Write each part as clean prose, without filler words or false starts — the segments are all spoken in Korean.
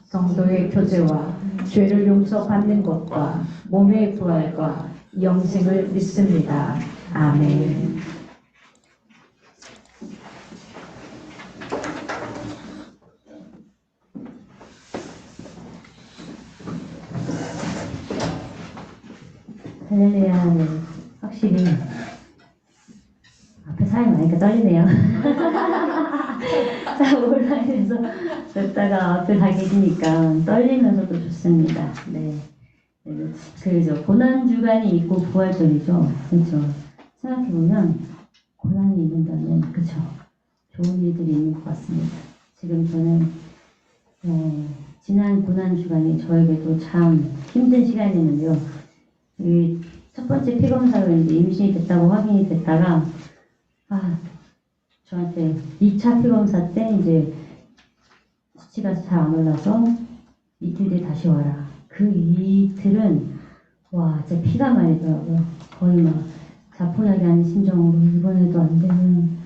성도의 교제와 죄를 용서받는 것과 몸의 부활과 영생을 믿습니다. 아멘. 할렐루야. 확실히 앞에 사람이 많으니까 떨리네요. 자, 온라인에서 듣다가 앞에 다 계시니까 떨리면서도 좋습니다. 네. 그죠. 고난주간이 있고 부활절이죠. 그렇죠. 생각해보면 고난이 있는다면 그쵸. 좋은 일들이 있는 것 같습니다. 지금 저는 지난 고난주간이 저에게도 참 힘든 시간이었는데요. 이 첫 번째 피검사로 이제 임신이 됐다고 확인이 됐다가 저한테 2차 피검사 때 이제 수치가 잘 안 올라서 이틀 뒤에 다시 와라. 그 이틀은 와 진짜 피가 말리더라고요. 거의 막 자포자기하는 심정으로 이번에도 안 되면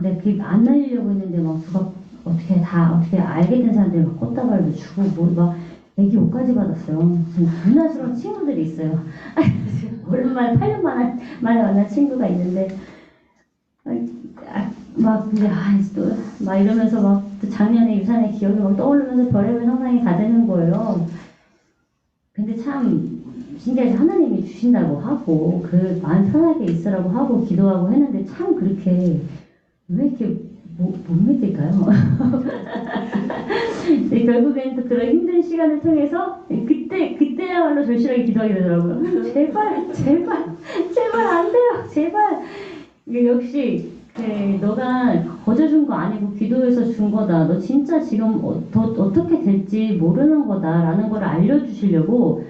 내가 그게 안 날리려고 했는데 막 누가 어떻게 알게 된 사람들이 막 꽃다발도 주고 막 애기 옷까지 받았어요. 누나스러운 친구들이 있어요. 오랜만에 8년 만에 만난 친구가 있는데 막 이러면서 막 또 작년에 유산의 기억이 막 떠오르면서 별의별 상상이 다 되는 거예요. 근데 참 신기하게 하나님이 주신다고 하고 그 마음 편하게 있으라고 하고 기도하고 했는데 참 그렇게 왜 이렇게 못 믿을까요? 네, 결국엔 또 그런 힘든 시간을 통해서 그때야말로 절실하게 기도하게 되더라고요. 제발 안 돼요. 제발. 이게 역시 너가 거저 준 거 아니고 기도해서 준 거다. 너 진짜 지금 어떻게 될지 모르는 거다라는 걸 알려주시려고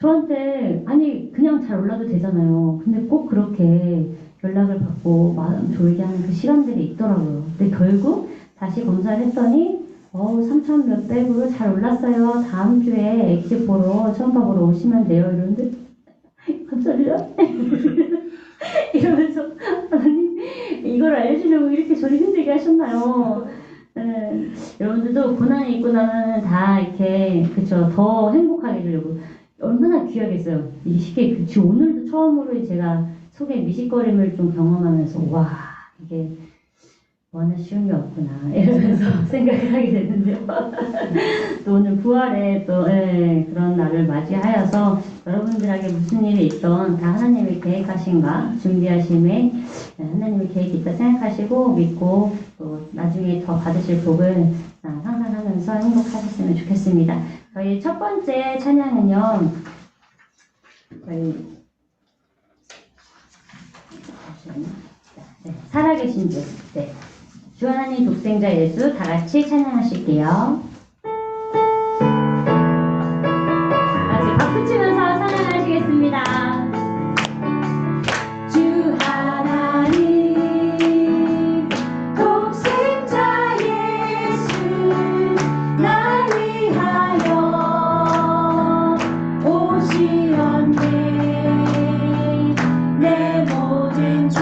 저한테 아니 그냥 잘 올라도 되잖아요. 근데 꼭 그렇게 연락을 받고 마음 졸게 하는 그 시간들이 있더라고요. 근데 결국 다시 검사를 했더니 3천 몇백으로 잘 올랐어요. 다음 주에 액시 보러 초음파 보러 오시면 돼요. 이러는데 감사합니다. 이러면서 하나님 이걸 알려주려고 이렇게 저를 힘들게 하셨나요? 여러분들도 고난이 있고 나면 다 이렇게 그쵸 더 행복하게 해주려고 얼마나 귀하겠어요. 이게 쉽게 지금 오늘도 처음으로 제가 속에 미식거림을 좀 경험하면서 와 이게 워낙 쉬운 게 없구나 이러면서 생각을 하게 됐는데요. 또 오늘 부활에 또 그런 날을 맞이하여서 여러분들에게 무슨 일이 있던 다 하나님의 계획하심과 준비하심에 하나님의 계획이 있다 생각하시고 믿고 또 나중에 더 받으실 복을 상상하면서 행복하셨으면 좋겠습니다. 저희 첫 번째 찬양은요. 살아계신 주. 주 하나님 독생자 예수 다 같이 찬양하실게요. 같이 박수 치면서 찬양하시겠습니다. 주 하나님 독생자 예수 날 위하여 오시었네. 내 모든 죄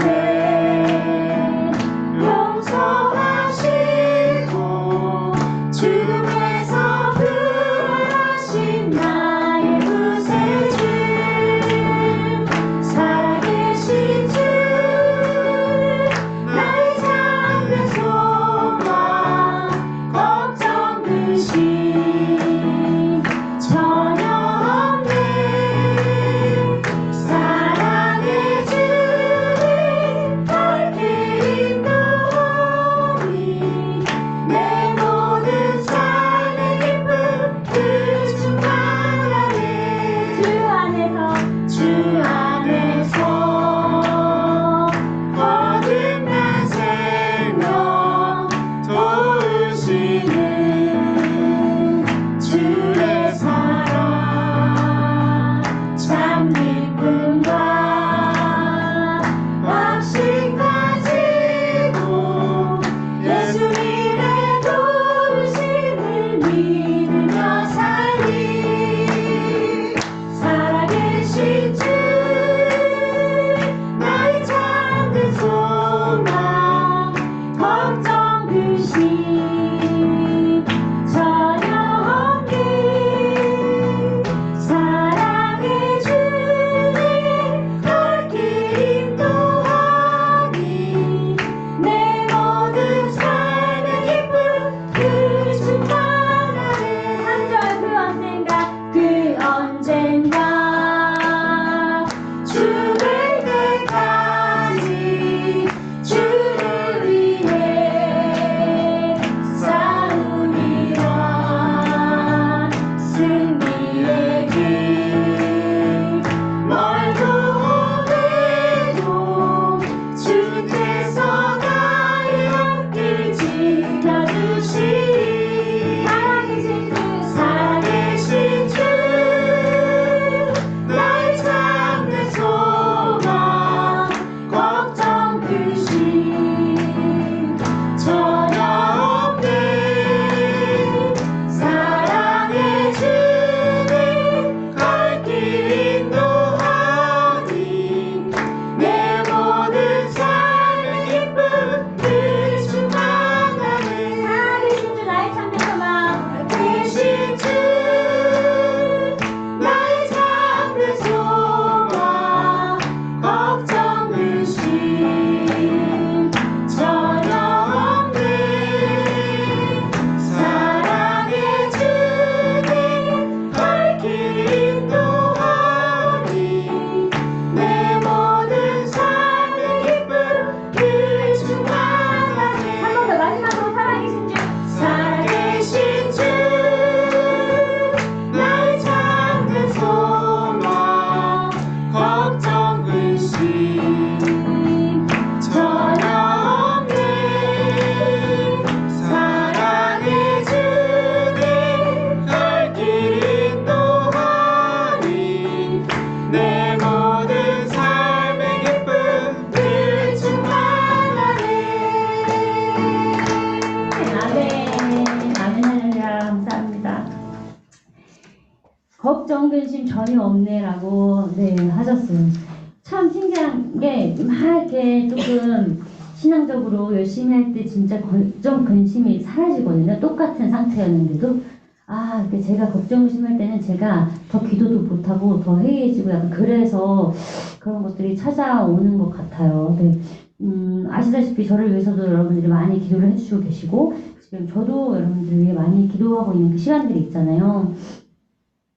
걱정 근심 전혀 없네라고 네 하셨어요. 참 신기한 게 막 이렇게 조금 신앙적으로 열심히 할 때 진짜 걱정 근심이 사라지거든요. 똑같은 상태였는데도 이렇게 제가 걱정 근심할 때는 제가 더 기도도 못하고 더 해이해지고 약간 그래서 그런 것들이 찾아오는 것 같아요. 네. 아시다시피 저를 위해서도 여러분들이 많이 기도를 해주시고 계시고 지금 저도 여러분들을 위해 많이 기도하고 있는 그 시간들이 있잖아요.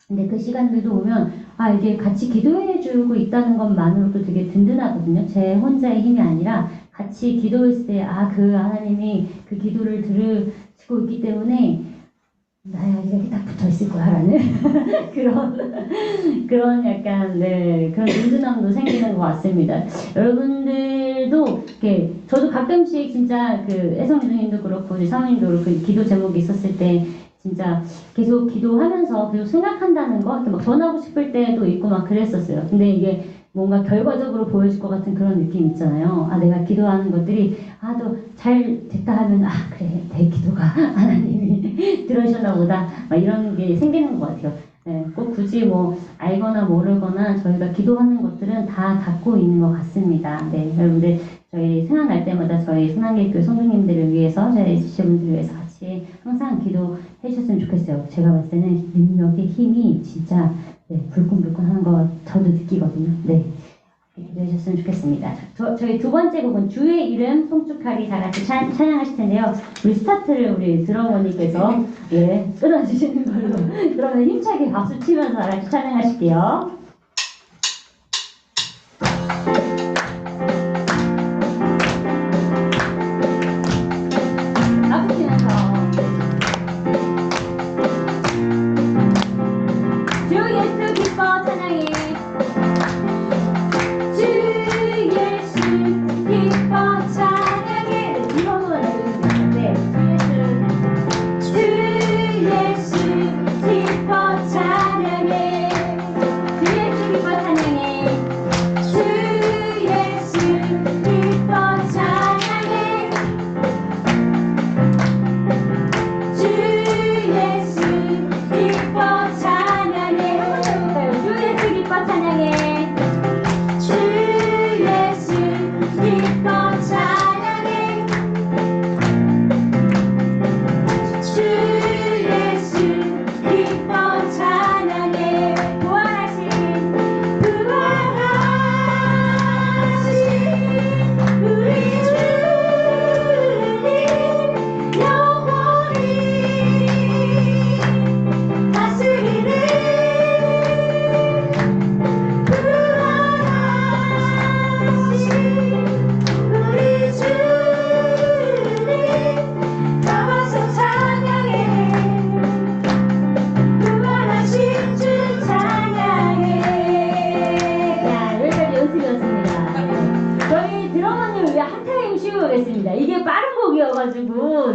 근데 그 시간들도 오면 이게 같이 기도해주고 있다는 것만으로도 되게 든든하거든요. 제 혼자의 힘이 아니라 같이 기도했을 때 그 하나님이 그 기도를 들으시고 있기 때문에 나야 이렇게 딱 붙어 있을 거야라는 그런 약간 그런 든든함도 생기는 것 같습니다. 여러분들도 이렇게 저도 가끔씩 진짜 그 애성주님도 그렇고 우리 사모님도 그렇고 기도 제목이 있었을 때 진짜 계속 기도하면서 계속 생각한다는 거, 이렇게 막 전하고 싶을 때도 있고 막 그랬었어요. 근데 이게 뭔가 결과적으로 보여질 것 같은 그런 느낌 있잖아요. 내가 기도하는 것들이 또 잘 됐다 하면 그래 내 기도가 하나님이 들으셨나 보다 막 이런 게 생기는 것 같아요. 네, 꼭 굳이 뭐 알거나 모르거나 저희가 기도하는 것들은 다 갖고 있는 것 같습니다. 네, 여러분들 저희 생각날 때마다 저희 순환계교 성도님들을 위해서 저희 지체분들을 위해서 같이 항상 기도해 주셨으면 좋겠어요. 제가 봤을 때는 능력의 힘이 진짜 불끈불끈 하는 거 저도 느끼거든요. 네. 기도해 주셨으면 좋겠습니다. 저희 두 번째 곡은 주의 이름 송축하리 다 같이 찬양하실 텐데요. 우리 스타트를 우리 드러머니께서 끊어주시는 걸로 그러면 힘차게 박수 치면서 다 같이 찬양하실게요. 박수 치면서 주 예수 기뻐 찬양해 이게 빠른 곡이어가지고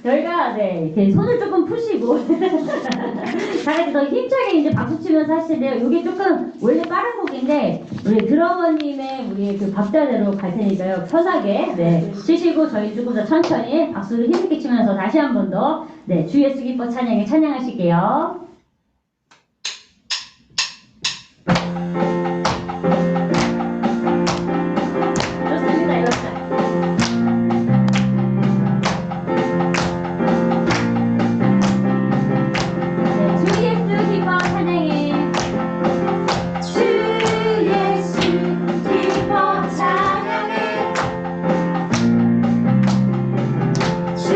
저희가 이렇게 손을 조금 푸시고 다 같이 더 힘차게 이제 박수 치면서 하시는데요. 이게 조금 원래 빠른 곡인데 우리 드러머님의 우리 그 박자대로 갈 테니까요. 편하게 치시고 저희 조금 더 천천히 박수를 힘있게 치면서 다시 한 번 더 주 예수 기뻐 찬양에 찬양하실게요. 좋습니다. 이렇게. 주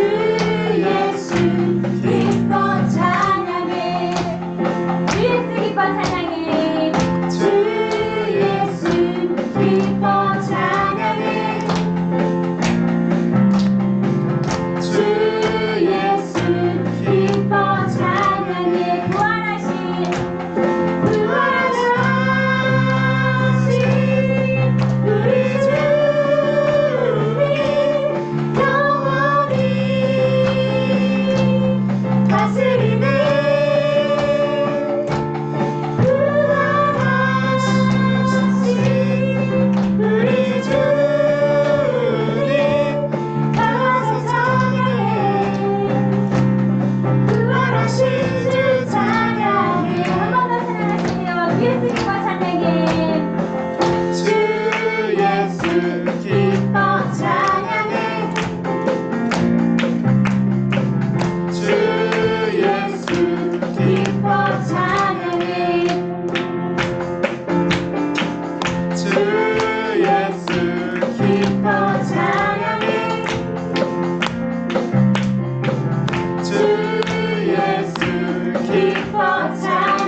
예수 기뻐 찬양해 기뻐 찬양해 주 예수 기뻐 찬양해 주 예수 기뻐 찬양해 주 예수 기뻐 찬양해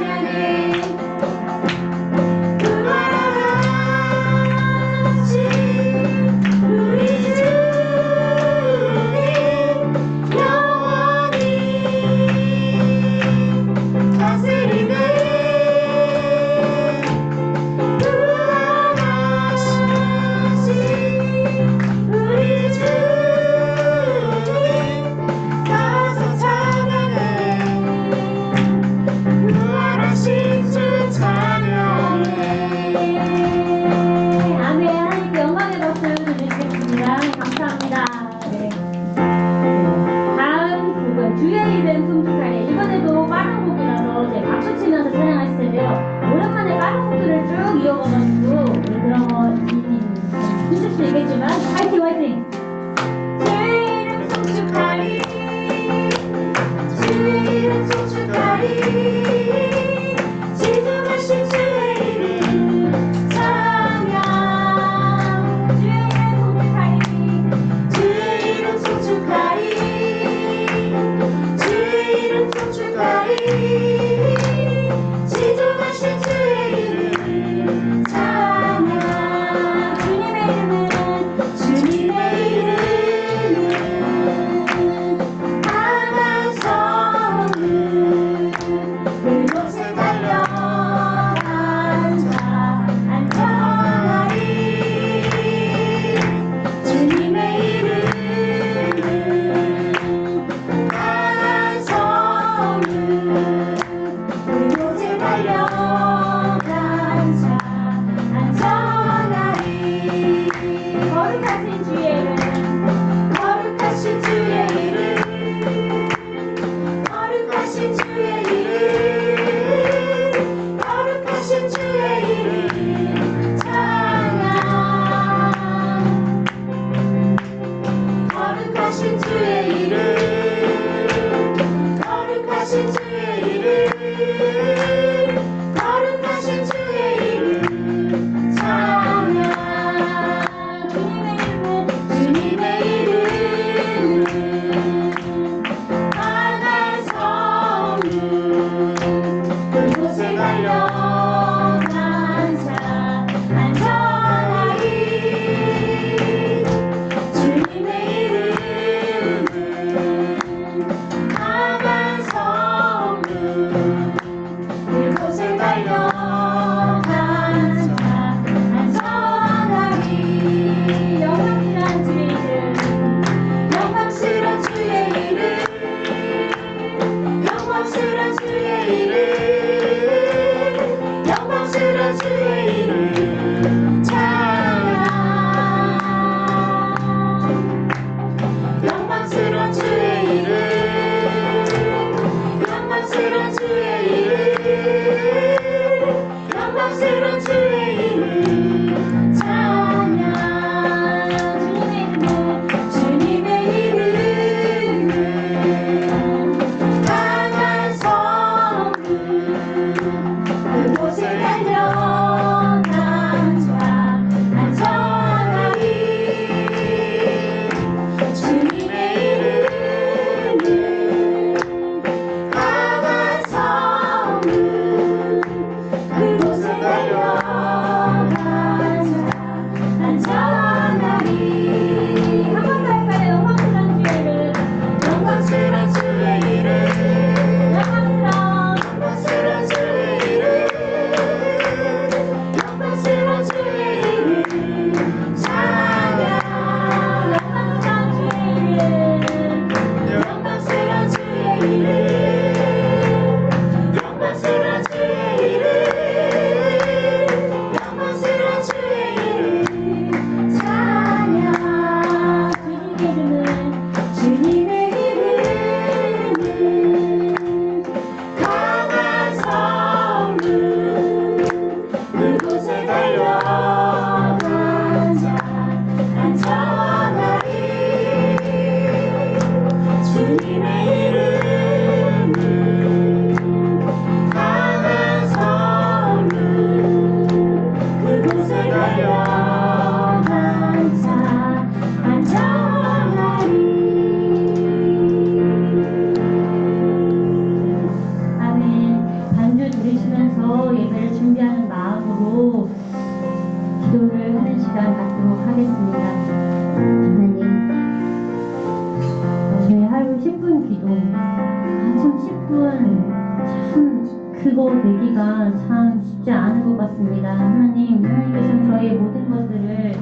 참 그거 되기가 참 쉽지 않은 것 같습니다. 하나님께서는 저희의 모든 것들을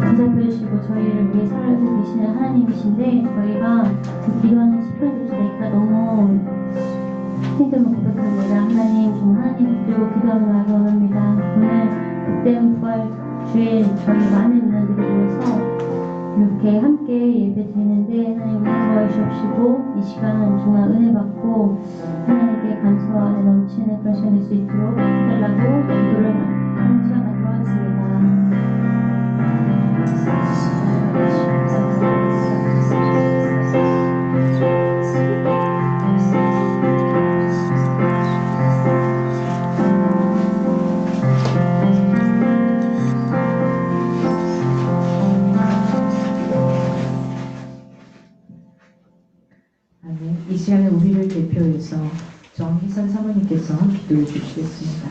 보살펴 주시고 저희를 위해 살고 계시는 하나님이신데 저희가 그 기도하는 시편조차 내기가 너무 힘듦을 고백합니다. 하나님, 정말 하나님 붙들고 기도하는 날을 원합니다. 오늘 그때는 부활 주에 저희 많은 인원들이 모여서 이렇게 함께 예배 드리는데 하나님 도와주시옵시고 이 시간 정말 은혜 받고 하나님께 감사와 은혜 넘치는 그런 시간 될 수 있도록 해달라고 기도를 하는 시간 갖도록 하겠습니다. 이 시간에 우리를 대표해서 정희선 사모님께서 기도해 주시겠습니다.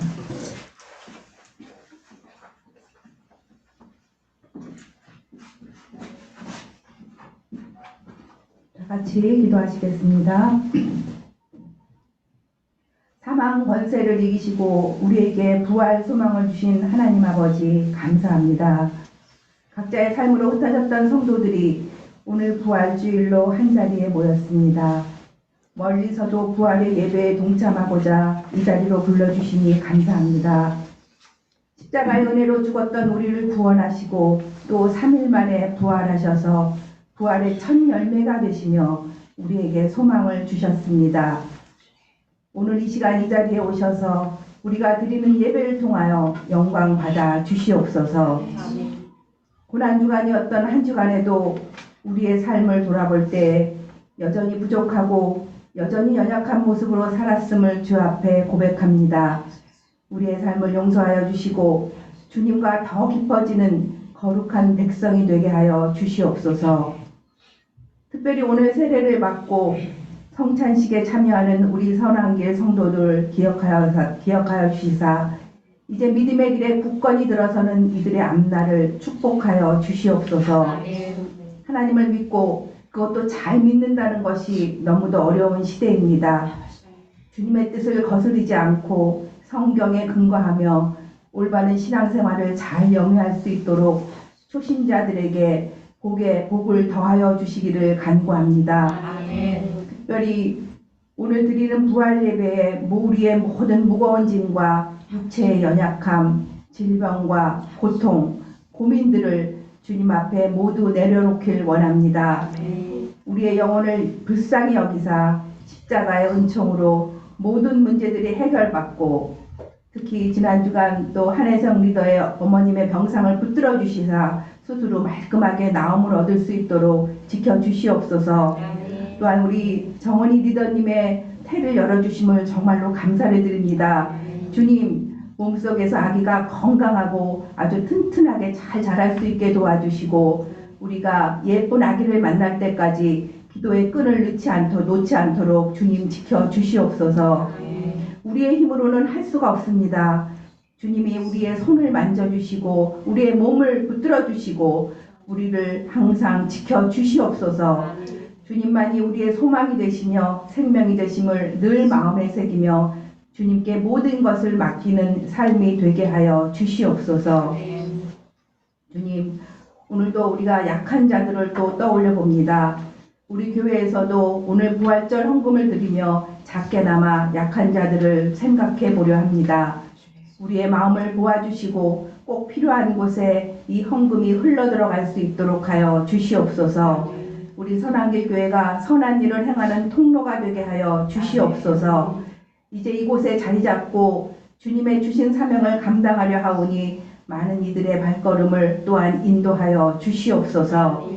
다 같이 기도하시겠습니다. 사망 권세를 이기시고 우리에게 부활 소망을 주신 하나님 아버지 감사합니다. 각자의 삶으로 흩어졌던 성도들이 오늘 부활주일로 한자리에 모였습니다. 멀리서도 부활의 예배에 동참하고자 이 자리로 불러주시니 감사합니다. 십자가의 은혜로 죽었던 우리를 구원하시고 또 3일 만에 부활하셔서 부활의 첫 열매가 되시며 우리에게 소망을 주셨습니다. 오늘 이 시간 이 자리에 오셔서 우리가 드리는 예배를 통하여 영광 받아 주시옵소서. 고난주간이었던 한 주간에도 우리의 삶을 돌아볼 때 여전히 부족하고 여전히 연약한 모습으로 살았음을 주 앞에 고백합니다. 우리의 삶을 용서하여 주시고 주님과 더 깊어지는 거룩한 백성이 되게 하여 주시옵소서. 특별히 오늘 세례를 받고 성찬식에 참여하는 우리 선한길 성도들 기억하여 주시사 이제 믿음의 길에 굳건히 들어서는 이들의 앞날을 축복하여 주시옵소서. 하나님을 믿고 그것도 잘 믿는다는 것이 너무도 어려운 시대입니다. 주님의 뜻을 거스르지 않고 성경에 근거하며 올바른 신앙생활을 잘 영위할 수 있도록 초신자들에게 복을 더하여 주시기를 간구합니다. 특별히 오늘 드리는 부활 예배에 우리의 모든 무거운 짐과 육체의 연약함, 질병과 고통, 고민들을 주님 앞에 모두 내려놓길 원합니다. 우리의 영혼을 불쌍히 여기사 십자가의 은총으로 모든 문제들이 해결받고 특히 지난 주간 또 한혜성 리더의 어머님의 병상을 붙들어 주시사 스스로 말끔하게 나음을 얻을 수 있도록 지켜주시옵소서. 또한 우리 정원희 리더님의 태를 열어주심을 정말로 감사를 드립니다. 주님, 몸속에서 아기가 건강하고 아주 튼튼하게 잘 자랄 수 있게 도와주시고 우리가 예쁜 아기를 만날 때까지 기도의 끈을 놓지 않도록 주님 지켜주시옵소서. 우리의 힘으로는 할 수가 없습니다. 주님이 우리의 손을 만져주시고 우리의 몸을 붙들어주시고 우리를 항상 지켜주시옵소서. 주님만이 우리의 소망이 되시며 생명이 되심을 늘 마음에 새기며 주님께 모든 것을 맡기는 삶이 되게 하여 주시옵소서. 주님, 오늘도 우리가 약한 자들을 또 떠올려 봅니다. 우리 교회에서도 오늘 부활절 헌금을 드리며 작게나마 약한 자들을 생각해 보려 합니다. 우리의 마음을 도와주시고 꼭 필요한 곳에 이 헌금이 흘러들어갈 수 있도록 하여 주시옵소서. 우리 선한길 교회가 선한 일을 행하는 통로가 되게 하여 주시옵소서. 이제 이곳에 자리 잡고 주님의 주신 사명을 감당하려 하오니 많은 이들의 발걸음을 또한 인도하여 주시옵소서.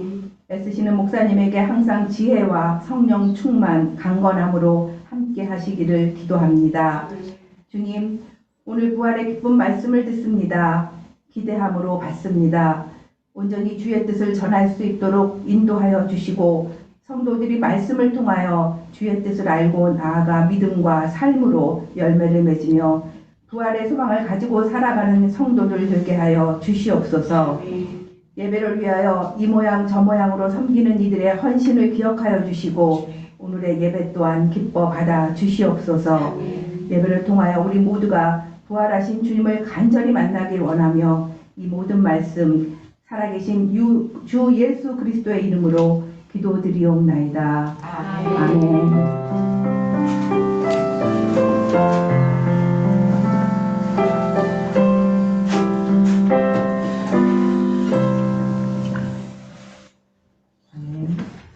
애쓰시는 목사님에게 항상 지혜와 성령 충만, 강건함으로 함께 하시기를 기도합니다. 주님, 오늘 부활의 기쁜 말씀을 듣습니다. 기대함으로 받습니다. 온전히 주의 뜻을 전할 수 있도록 인도하여 주시고 성도들이 말씀을 통하여 주의 뜻을 알고 나아가 믿음과 삶으로 열매를 맺으며 부활의 소망을 가지고 살아가는 성도들 되게 하여 주시옵소서. 예배를 위하여 이 모양 저 모양으로 섬기는 이들의 헌신을 기억하여 주시고 오늘의 예배 또한 기뻐 받아 주시옵소서. 예배를 통하여 우리 모두가 부활하신 주님을 간절히 만나길 원하며 이 모든 말씀 살아계신 주 예수 그리스도의 이름으로 기도드리옵나이다. 아멘.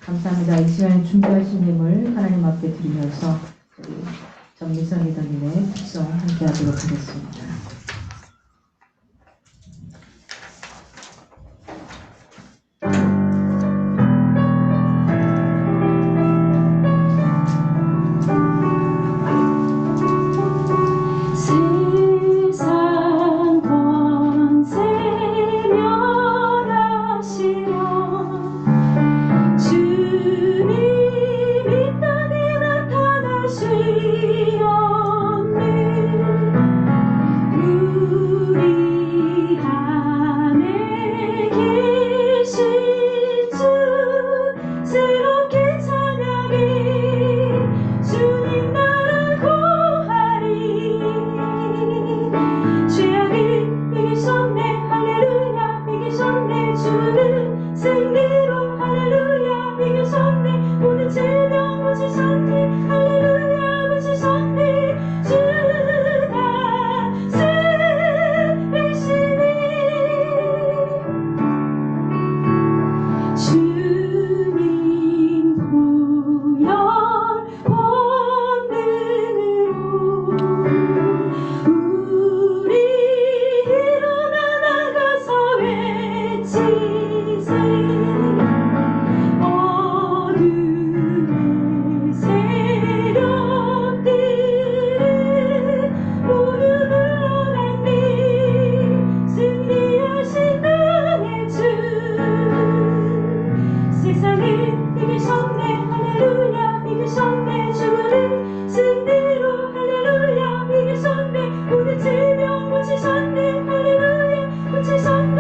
감사합니다. 이 시간 준비하신 예물 하나님 앞에 드리면서 우리 정미선 이사님의 특송 함께 하도록 하겠습니다. 세상 권세 멸하시려 주님이 땅에 나타나시었네. 우리 안에 계신 주 새롭게 찬양해 주님 나라 거하리. 죄악이 이기셨네 할렐루야 이기셨네 주는 승리로 할렐루야 이기셨네 모든 질병 고치셨네 할렐루야 고치셨네 주가 세리시니 주님 보혈 권능으로 우리 일어나 나가서 외치세. 어둠의 세력들을 모두 물러났네. 승리하신 나의 주 세상을 이기셨네 할렐루야 이기셨네 주는 승리로 할렐루야 이기셨네 모든 질병 고치셨네 할렐루야 고치셨네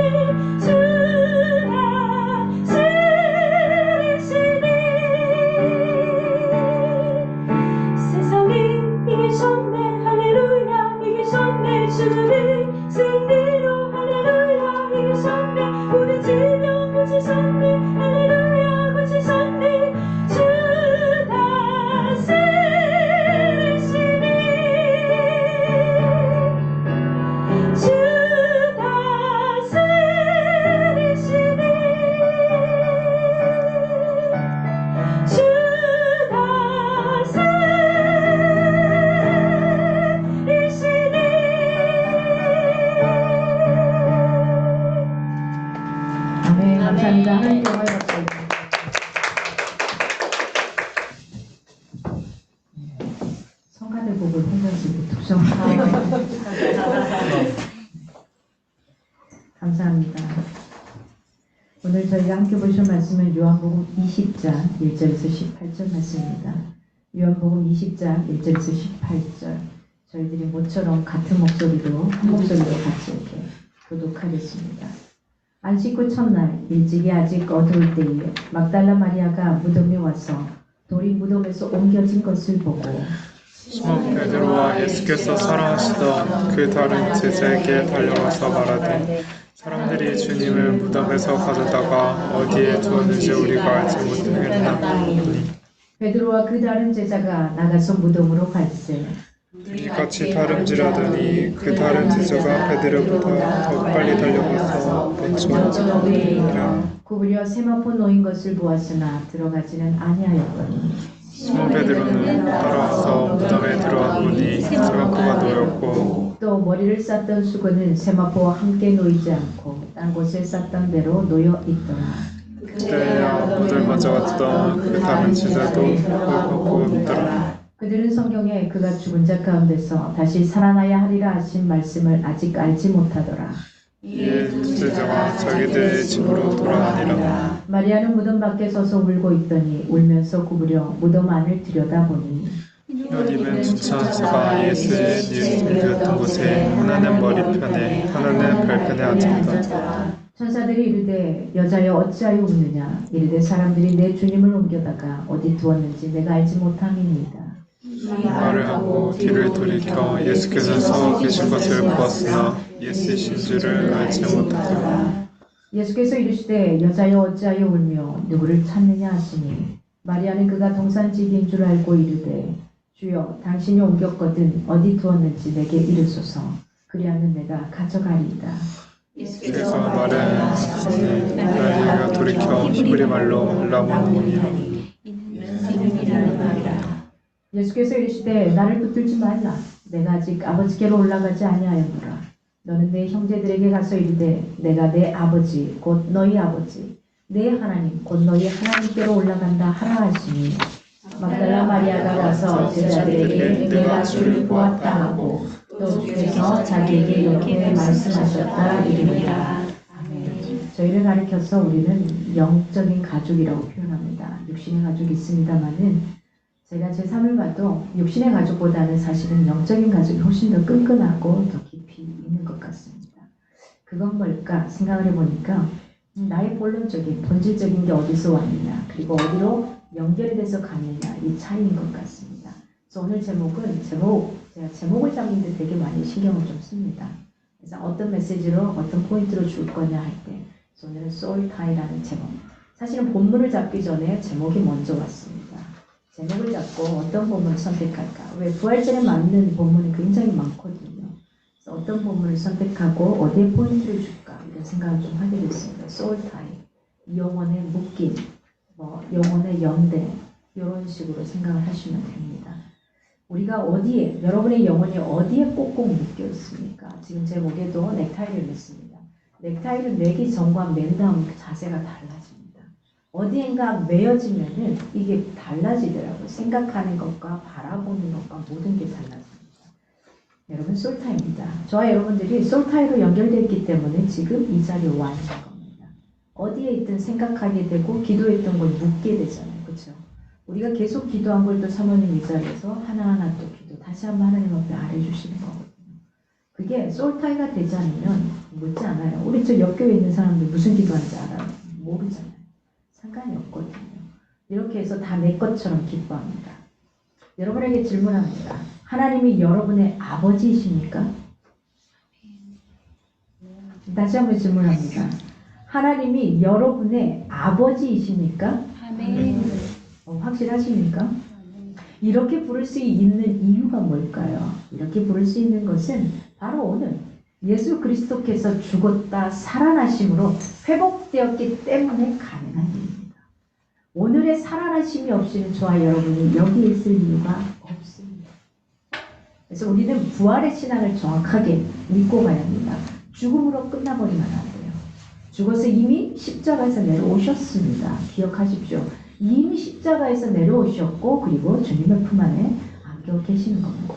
주가 세리시니 세상을 이기셨네 할렐루야 이기셨네 주는 승리로 할렐루야 이기셨네 모든 질병 고치셨네 할렐루야 고치셨네 주가 세리시니 주가 세리시니 주가 세리시니. 아멘. 감사합니다. 하나님 영광의 박수. 성가대 곡을 혼자서 이렇게 독성하고 감사합니다. 오늘 저희가 함께 보실 말씀은 요한복음 20장 1절에서 18절 말씀입니다. 요한복음 20장 1절에서 18절 저희들이 모처럼 같은 목소리로 한 목소리로 같이 이렇게 교독하겠습니다. 안식 후 첫날 일찍이 아직 어두울 때에 막달라 마리아가 무덤에 와서 돌이 무덤에서 옮겨진 것을 보고 시몬 베드로와 예수께서 사랑하시던 그 다른 제자에게 달려가서 말하되 사람들이 주님을 무덤에서 가져다가 어디에 두었는지 우리가 알지 못하겠나니 베드로와 그 다른 제자가 나가서 무덤으로 갈새 둘이 같이 다름질하더니 그 다른 제자가 베드로보다 더 빨리 달려가서 멈추니라. 구부려 세마포 놓인 것을 보았으나 들어가지는 아니하였더니 시몬 베드로는 따라와서 무덤에 들어와 보니 세마포가 놓였고 또 머리를 쌌던 수건은 세마포와 함께 놓이지 않고 딴 곳에 쌌던 대로 놓여 있더라. 그때야 물을 맞아왔던 그 다른 제자도 그걸 보고 믿더라. 그들은 성경에 그가 죽은 자 가운데서 다시 살아나야 하리라 하신 말씀을 아직 알지 못하더라. 이에 두 제자가 자기들의 집으로 돌아가니라. 마리아는 무덤 밖에 서서 울고 있더니 울면서 구부려 무덤 안을 들여다보니 흰옷 입은 두 천사가 예수의 뉘우침되었던 곳에 하나는 머리편에 하나는 발편에 앉았다. 천사들이 이르되 여자여 어찌하여 웃느냐 이르되 사람들이 내 주님을 옮겨다가 어디 두었는지 내가 알지 못함이니이다. 말을 하고 뒤를 돌이켜 예수께서 서 계신 것을 보았으나 예수이신 줄을 알지 못하더라. 예수께서 이르시되 여자여 어찌하여 울며 누구를 찾느냐 하시니 마리아는 그가 동산지기인 줄 알고 이르되 주여 당신이 옮겼거든 어디 두었는지 내게 이르소서 그리하면 내가 가져가리이다. 그래서 말을 마리아가 돌이켜 히브리 말로 라모니라. 예수께서 이르시되 나를 붙들지 말라. 내가 아직 아버지께로 올라가지 아니하였노라. 너는 내 형제들에게 가서 이르되 내가 내 아버지 곧 너희 아버지 내 하나님 곧 너희 하나님께로 올라간다 하라 하시니 막달라 마리아가 가서 제자들에게 내가 주를 보았다 하고 또 주께서 자기에게 이렇게 말씀하셨다 이르니라. 아멘. 저희를 가리켜서 우리는 영적인 가족이라고 표현합니다. 육신의 가족이 있습니다만은 제가 제 삶을 봐도 육신의 가족보다는 사실은 영적인 가족이 훨씬 더 끈끈하고 더 깊이 있는 것 같습니다. 그건 뭘까 생각을 해보니까 나의 본론적인 본질적인 게 어디서 왔느냐 그리고 어디로 연결이 돼서 가느냐 이 차이인 것 같습니다. 그래서 오늘 제가 제목을 잡는데 되게 많이 신경을 좀 씁니다. 그래서 어떤 메시지로 어떤 포인트로 줄 거냐 할 때 오늘은 소울타이라는 제목. 사실은 본문을 잡기 전에 제목이 먼저 왔습니다. 제목을 잡고 어떤 본문을 선택할까? 왜 부활절에 맞는 본문이 굉장히 많거든요. 그래서 어떤 본문을 선택하고 어디에 포인트를 줄까? 이런 생각을 좀 하게 됐습니다. 소울타임, 영혼의 묶임, 영혼의 연대 이런 식으로 생각을 하시면 됩니다. 우리가 어디에, 여러분의 영혼이 어디에 꼭꼭 묶여 있습니까? 지금 제 목에도 넥타이를 맸습니다. 넥타이를 매기 전과 맨 다음 자세가 달라집니다. 어디엔가 매어지면은 이게 달라지더라고요. 생각하는 것과 바라보는 것과 모든 게 달라집니다. 여러분 솔타입니다. 저와 여러분들이 솔타이로 연결되어 있기 때문에 지금 이 자리에 와 있는 겁니다. 어디에 있든 생각하게 되고 기도했던 걸 묻게 되잖아요. 그렇죠? 우리가 계속 기도한 걸 또 사모님 이 자리에서 하나하나 또 기도 다시 한번 하나님 앞에 아뢰주시는 거거든요. 그게 솔타이가 되지 않으면 묻지 않아요. 우리 저 옆교에 있는 사람들 무슨 기도하는지 알아요? 모르잖아요. 상관이 없거든요. 이렇게 해서 다 내 것처럼 기뻐합니다. 여러분에게 질문합니다. 하나님이 여러분의 아버지이십니까? 다시 한번 질문합니다. 하나님이 여러분의 아버지이십니까? 아멘. 확실하십니까? 이렇게 부를 수 있는 이유가 뭘까요? 이렇게 부를 수 있는 것은 바로 오늘 예수 그리스도께서 죽었다 살아나심으로 회복되었기 때문에 가능한 일입니다. 오늘의 살아나심이 없이는 저와 여러분이 여기 있을 이유가 없습니다. 그래서 우리는 부활의 신앙을 정확하게 믿고 가야 합니다. 죽음으로 끝나버리면 안 돼요. 죽어서 이미 십자가에서 내려오셨습니다. 기억하십시오. 이미 십자가에서 내려오셨고 그리고 주님의 품 안에 안겨 계시는 겁니다.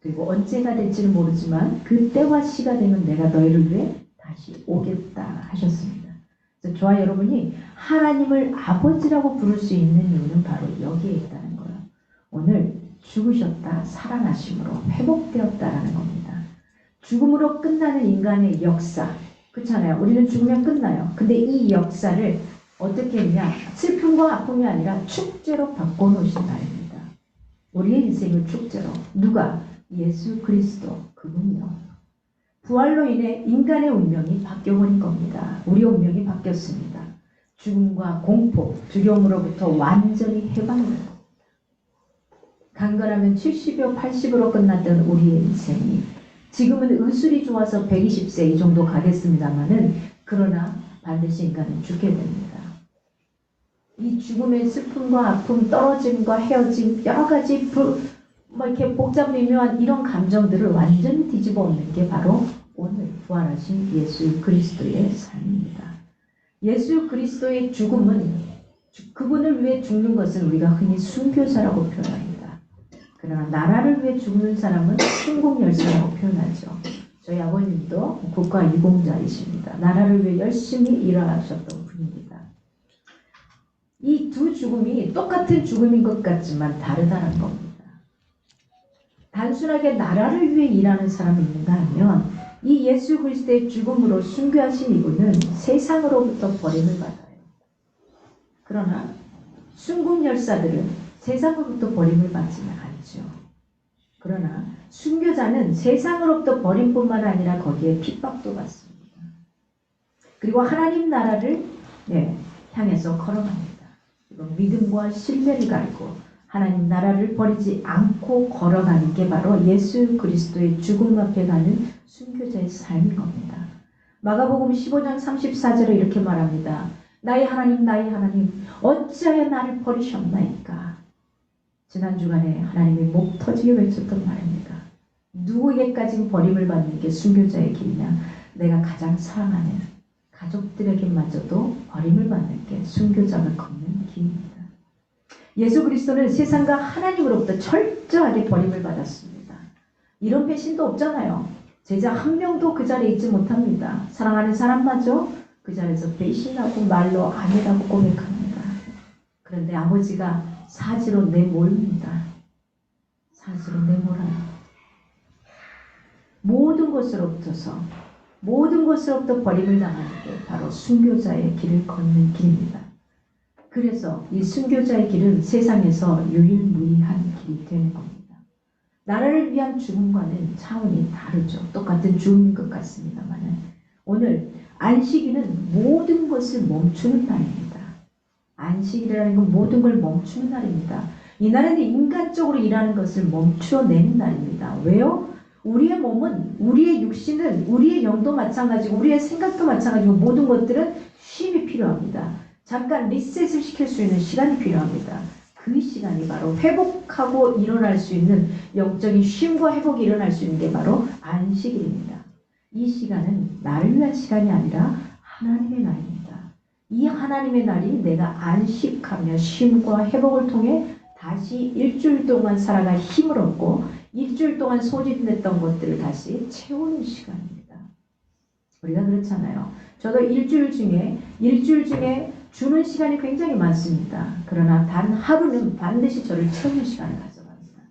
그리고 언제가 될지는 모르지만 그때와 시가 되면 내가 너희를 위해 다시 오겠다 하셨습니다. 그래서 저와 여러분이 하나님을 아버지라고 부를 수 있는 이유는 바로 여기에 있다는 거예요. 오늘 죽으셨다 살아나심으로 회복되었다라는 겁니다. 죽음으로 끝나는 인간의 역사 그렇잖아요. 우리는 죽으면 끝나요. 근데 이 역사를 어떻게 했냐? 슬픔과 아픔이 아니라 축제로 바꿔놓으신 날입니다. 우리의 인생을 축제로. 누가? 예수 그리스도 그분이요. 부활로 인해 인간의 운명이 바뀌어버린 겁니다. 우리 운명이 바뀌었습니다. 죽음과 공포, 두려움으로부터 완전히 해방된 겁니다. 강건하면 70여 80으로 끝났던 우리의 인생이 지금은 의술이 좋아서 120세 이 정도 가겠습니다만은 그러나 반드시 인간은 죽게 됩니다. 이 죽음의 슬픔과 아픔, 떨어짐과 헤어짐, 여러 가지 이렇게 복잡 미묘한 이런 감정들을 완전히 뒤집어 엎는 게 바로 오늘 부활하신 예수 그리스도의 삶입니다. 예수 그리스도의 죽음은 그분을 위해 죽는 것은 우리가 흔히 순교자라고 표현합니다. 그러나 나라를 위해 죽는 사람은 순국열사라고 표현하죠. 저희 아버님도 국가 유공자이십니다. 나라를 위해 열심히 일하셨던 분입니다. 이 두 죽음이 똑같은 죽음인 것 같지만 다르다는 겁니다. 단순하게 나라를 위해 일하는 사람이 있는가 하면 이 예수 그리스도의 죽음으로 순교하신 이분은 세상으로부터 버림을 받아요. 그러나 순국 열사들은 세상으로부터 버림을 받지는 않죠. 그러나 순교자는 세상으로부터 버림뿐만 아니라 거기에 핍박도 받습니다. 그리고 하나님 나라를 향해서 걸어갑니다. 그리고 믿음과 신뢰를 가지고 하나님 나라를 버리지 않고 걸어가는 게 바로 예수 그리스도의 죽음 앞에 가는 순교자의 삶인 겁니다. 마가복음 15장 34절에 이렇게 말합니다. 나의 하나님 나의 하나님 어찌하여 나를 버리셨나이까. 지난 주간에 하나님이 목 터지게 외쳤던 말입니다. 누구에게까지 버림을 받는 게 순교자의 길이냐. 내가 가장 사랑하는 가족들에게마저도 버림을 받는 게 순교자가 걷는 길입니다. 예수 그리스도는 세상과 하나님으로부터 철저하게 버림을 받았습니다. 이런 배신도 없잖아요. 제자 한 명도 그 자리에 있지 못합니다. 사랑하는 사람마저 그 자리에서 배신하고 말로 아니라고 고백합니다. 그런데 아버지가 사지로 내몰입니다. 사지로 내몰아요. 모든 것으로부터 버림을 당하는 게 바로 순교자의 길을 걷는 길입니다. 그래서 이 순교자의 길은 세상에서 유일무이한 길이 되는 겁니다. 나라를 위한 죽음과는 차원이 다르죠. 똑같은 죽음인 것 같습니다만 오늘 안식일은 모든 것을 멈추는 날입니다. 안식일이라는 건 모든 걸 멈추는 날입니다. 이날에는 인간적으로 일하는 것을 멈추어내는 날입니다. 왜요? 우리의 몸은, 우리의 육신은, 우리의 영도 마찬가지고 우리의 생각도 마찬가지고 모든 것들은 쉼이 필요합니다. 잠깐 리셋을 시킬 수 있는 시간이 필요합니다. 그 시간이 바로 회복하고 일어날 수 있는 영적인 쉼과 회복이 일어날 수 있는 게 바로 안식일입니다. 이 시간은 나를 위한 시간이 아니라 하나님의 날입니다. 이 하나님의 날이 내가 안식하며 쉼과 회복을 통해 다시 일주일 동안 살아갈 힘을 얻고 일주일 동안 소진됐던 것들을 다시 채우는 시간입니다. 우리가 그렇잖아요. 저도 일주일 중에 주는 시간이 굉장히 많습니다. 그러나 단 하루는 반드시 저를 채우는 시간을 가져갑니다.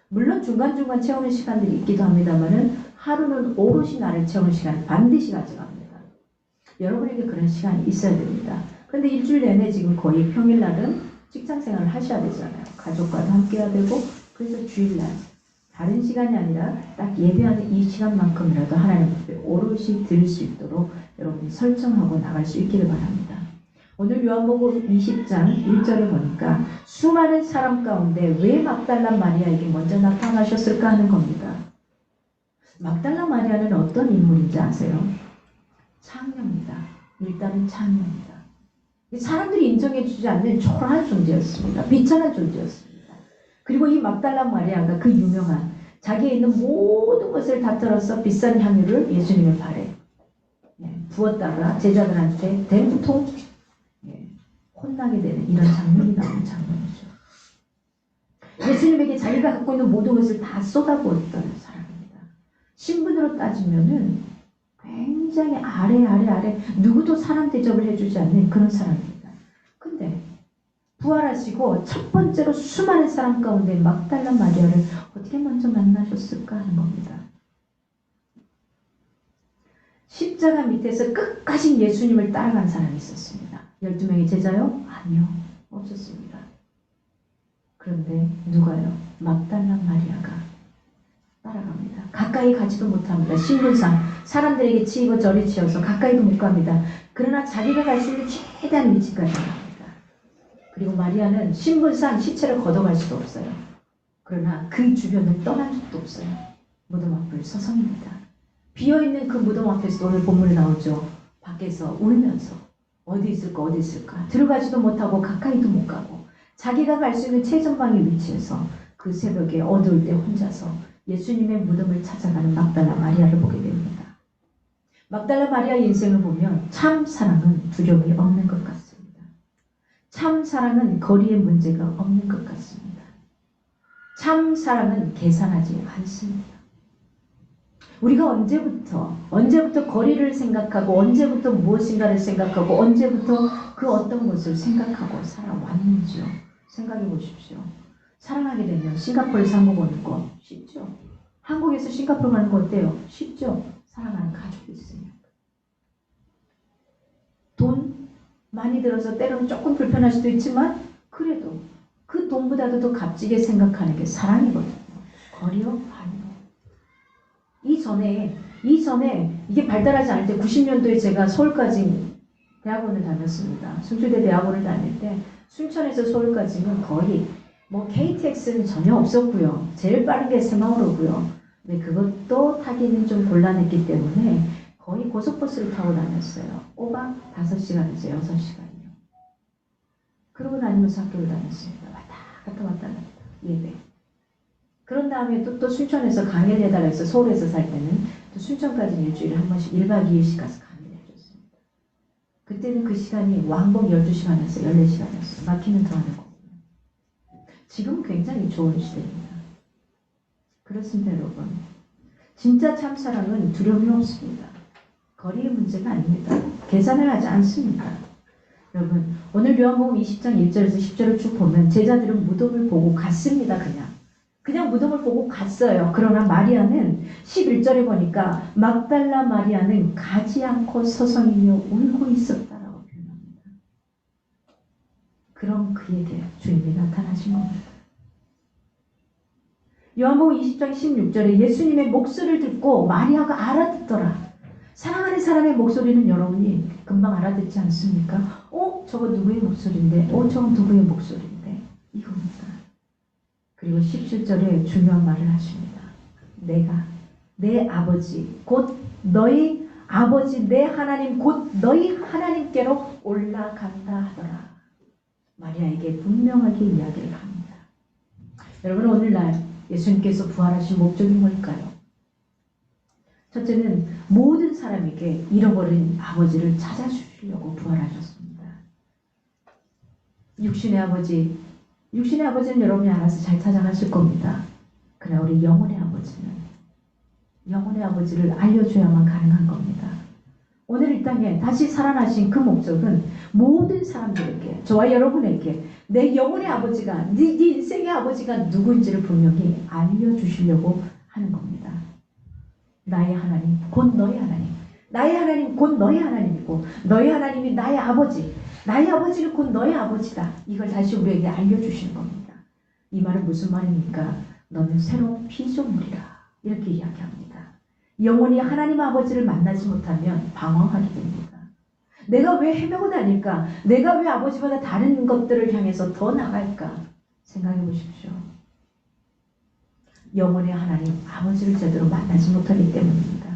물론 중간중간 채우는 시간들이 있기도 합니다만은 하루는 오롯이 나를 채우는 시간을 반드시 가져갑니다. 여러분에게 그런 시간이 있어야 됩니다. 그런데 일주일 내내 지금 거의 평일날은 직장생활을 하셔야 되잖아요. 가족과도 함께 해야 되고 그래서 주일날 다른 시간이 아니라 딱 예배하는 이 시간만큼이라도 하나님 앞에 오롯이 드릴 수 있도록 여러분이 설정하고 나갈 수 있기를 바랍니다. 오늘 요한복음 20장 1절에 보니까 수많은 사람 가운데 왜 막달라 마리아에게 먼저 나타나셨을까 하는 겁니다. 막달라 마리아는 어떤 인물인지 아세요? 창녀입니다. 일단은 창녀입니다. 사람들이 인정해주지 않는 초라한 존재였습니다. 비천한 존재였습니다. 그리고 이 막달라 마리아가 그 유명한 자기에 있는 모든 것을 다 털어서 비싼 향유를 예수님의 발에 부었다가 제자들한테 대무통 혼나게 되는 이런 장면이 나오는 장면이죠. 예수님에게 자기가 갖고 있는 모든 것을 다 쏟아부었던 사람입니다. 신분으로 따지면은 굉장히 아래 누구도 사람 대접을 해주지 않는 그런 사람입니다. 근데 부활하시고 첫 번째로 수많은 사람 가운데 막달라 마리아를 어떻게 먼저 만나셨을까 하는 겁니다. 십자가 밑에서 끝까지 예수님을 따라간 사람이 있었습니다. 12명의 제자요? 아니요. 없었습니다. 그런데 누가요? 막달라 마리아가 따라갑니다. 가까이 가지도 못합니다. 신분상 사람들에게 치이고 저리 치여서 가까이도 못 갑니다. 그러나 자기가 갈 수 있는 최대한 위치까지 갑니다. 그리고 마리아는 신분상 시체를 걷어갈 수도 없어요. 그러나 그 주변을 떠난 적도 없어요. 무덤 앞을 서성입니다. 비어있는 그 무덤 앞에서 오늘 본문에 나오죠. 밖에서 울면서 어디 있을까 들어가지도 못하고 가까이도 못 가고 자기가 갈 수 있는 최전방의 위치에서 그 새벽에 어두울 때 혼자서 예수님의 무덤을 찾아가는 막달라 마리아를 보게 됩니다. 막달라 마리아의 인생을 보면 참 사랑은 두려움이 없는 것 같습니다. 참 사랑은 거리의 문제가 없는 것 같습니다. 참 사랑은 계산하지 않습니다. 우리가 언제부터 거리를 생각하고 언제부터 무엇인가를 생각하고 언제부터 그 어떤 것을 생각하고 살아왔는지요. 생각해 보십시오. 사랑하게 되면 싱가포르에서 한국 오는 거 쉽죠? 한국에서 싱가포르 가는 거 어때요? 쉽죠? 사랑하는 가족이 있으면. 돈 많이 들어서 때로는 조금 불편할 수도 있지만 그래도 그 돈보다도 더 값지게 생각하는 게 사랑이거든요. 거리요? 아니요. 이전에 이게 발달하지 않을 때 90년도에 제가 서울까지 대학원을 다녔습니다. 순천대 대학원을 다닐 때 순천에서 서울까지는 거의 뭐 KTX는 전혀 없었고요. 제일 빠른 게 새마을호고요. 근데 그것도 타기는 좀 곤란했기 때문에 거의 고속버스를 타고 다녔어요. 꼬박 5시간에서 6시간이요. 그러고 다니면서 학교를 다녔습니다. 왔다 갔다 예배. 그런 다음에 또 순천에서 강의를 해달라 해서 서울에서 살 때는 또 순천까지 일주일에 한 번씩 1박 2일씩 가서 강의를 해줬습니다. 그때는 그 시간이 왕복 12시간에서 14시간이었어요. 막히는 더 하는 거고요. 지금은 굉장히 좋은 시대입니다. 그렇습니다, 여러분. 진짜 참사랑은 두려움이 없습니다. 거리의 문제가 아닙니다. 계산을 하지 않습니다. 여러분, 오늘 요한복음 20장 1절에서 10절을 쭉 보면 제자들은 무덤을 보고 갔습니다. 그냥 무덤을 보고 갔어요. 그러나 마리아는 11절에 보니까 막달라 마리아는 가지 않고 서성이며 울고 있었다라고 표현합니다. 그럼 그에게 주님이 나타나신 겁니다. 요한복음 20장 16절에 예수님의 목소리를 듣고 마리아가 알아듣더라. 사랑하는 사람의 목소리는 여러분이 금방 알아듣지 않습니까? 저거 누구의 목소리인데? 저건 누구의 목소리인데? 이겁니다. 그리고 17절에 중요한 말을 하십니다. 내가 내 아버지 곧 너희 아버지 내 하나님 곧 너희 하나님께로 올라간다 하더라. 마리아에게 분명하게 이야기를 합니다. 여러분, 오늘날 예수님께서 부활하신 목적이 뭘까요? 첫째는 모든 사람에게 잃어버린 아버지를 찾아주시려고 부활하셨습니다. 육신의 아버지는 여러분이 알아서 잘 찾아가실 겁니다. 그러나 우리 영혼의 아버지를 알려줘야만 가능한 겁니다. 오늘 이 땅에 다시 살아나신 그 목적은 모든 사람들에게, 저와 여러분에게 내 영혼의 아버지가, 네 인생의 아버지가 누구인지를 분명히 알려주시려고 하는 겁니다. 나의 하나님 곧 너의 하나님, 나의 하나님 곧 너의 하나님이고 너의 하나님이 나의 아버지, 나의 아버지는 곧 너의 아버지다. 이걸 다시 우리에게 알려주시는 겁니다. 이 말은 무슨 말입니까? 너는 새로운 피조물이라, 이렇게 이야기합니다. 영원히 하나님 아버지를 만나지 못하면 방황하게 됩니다. 내가 왜 헤매고 다닐까? 내가 왜 아버지보다 다른 것들을 향해서 더 나갈까? 생각해 보십시오. 영혼의 하나님 아버지를 제대로 만나지 못하기 때문입니다.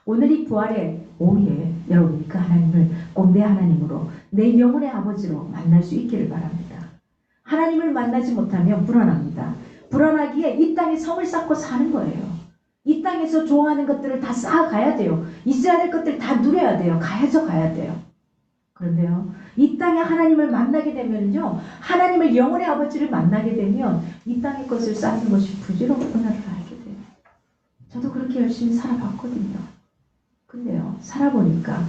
오늘 이 부활의 오후에 여러분이 그 하나님을 꼭 내 하나님으로, 내 영혼의 아버지로 만날 수 있기를 바랍니다. 하나님을 만나지 못하면 불안합니다. 불안하기에 이 땅에 성을 쌓고 사는 거예요. 이 땅에서 좋아하는 것들을 다 쌓아가야 돼요. 있어야 될 것들 다 누려야 돼요. 가야 돼요. 그런데요, 이 땅에 하나님을 만나게 되면요, 하나님을 영혼의 아버지를 만나게 되면 이 땅의 것을 쌓는 것이 부질없구나를 알게 돼요. 저도 그렇게 열심히 살아봤거든요. 근데요, 살아보니까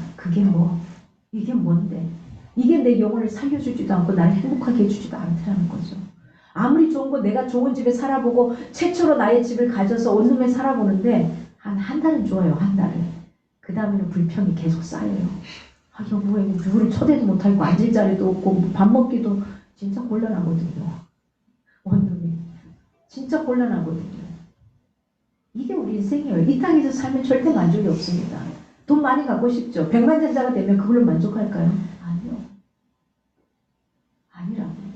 이게 뭔데? 이게 내 영혼을 살려주지도 않고 나를 행복하게 해주지도 않더라는 거죠. 아무리 좋은 거 내가 좋은 집에 살아보고 최초로 나의 집을 가져서 온몸에 살아보는데 한 달은 좋아요. 한 달은. 그 다음에는 불평이 계속 쌓여요. 여보에 누구를 초대도 못하고 앉을 자리도 없고 밥 먹기도 진짜 곤란하거든요. 원룸이 진짜 곤란하거든요. 이게 우리 인생이에요. 이 땅에서 살면 절대 만족이 없습니다. 돈 많이 갖고 싶죠. 백만장자가 되면 그걸로 만족할까요? 아니요. 아니라고요.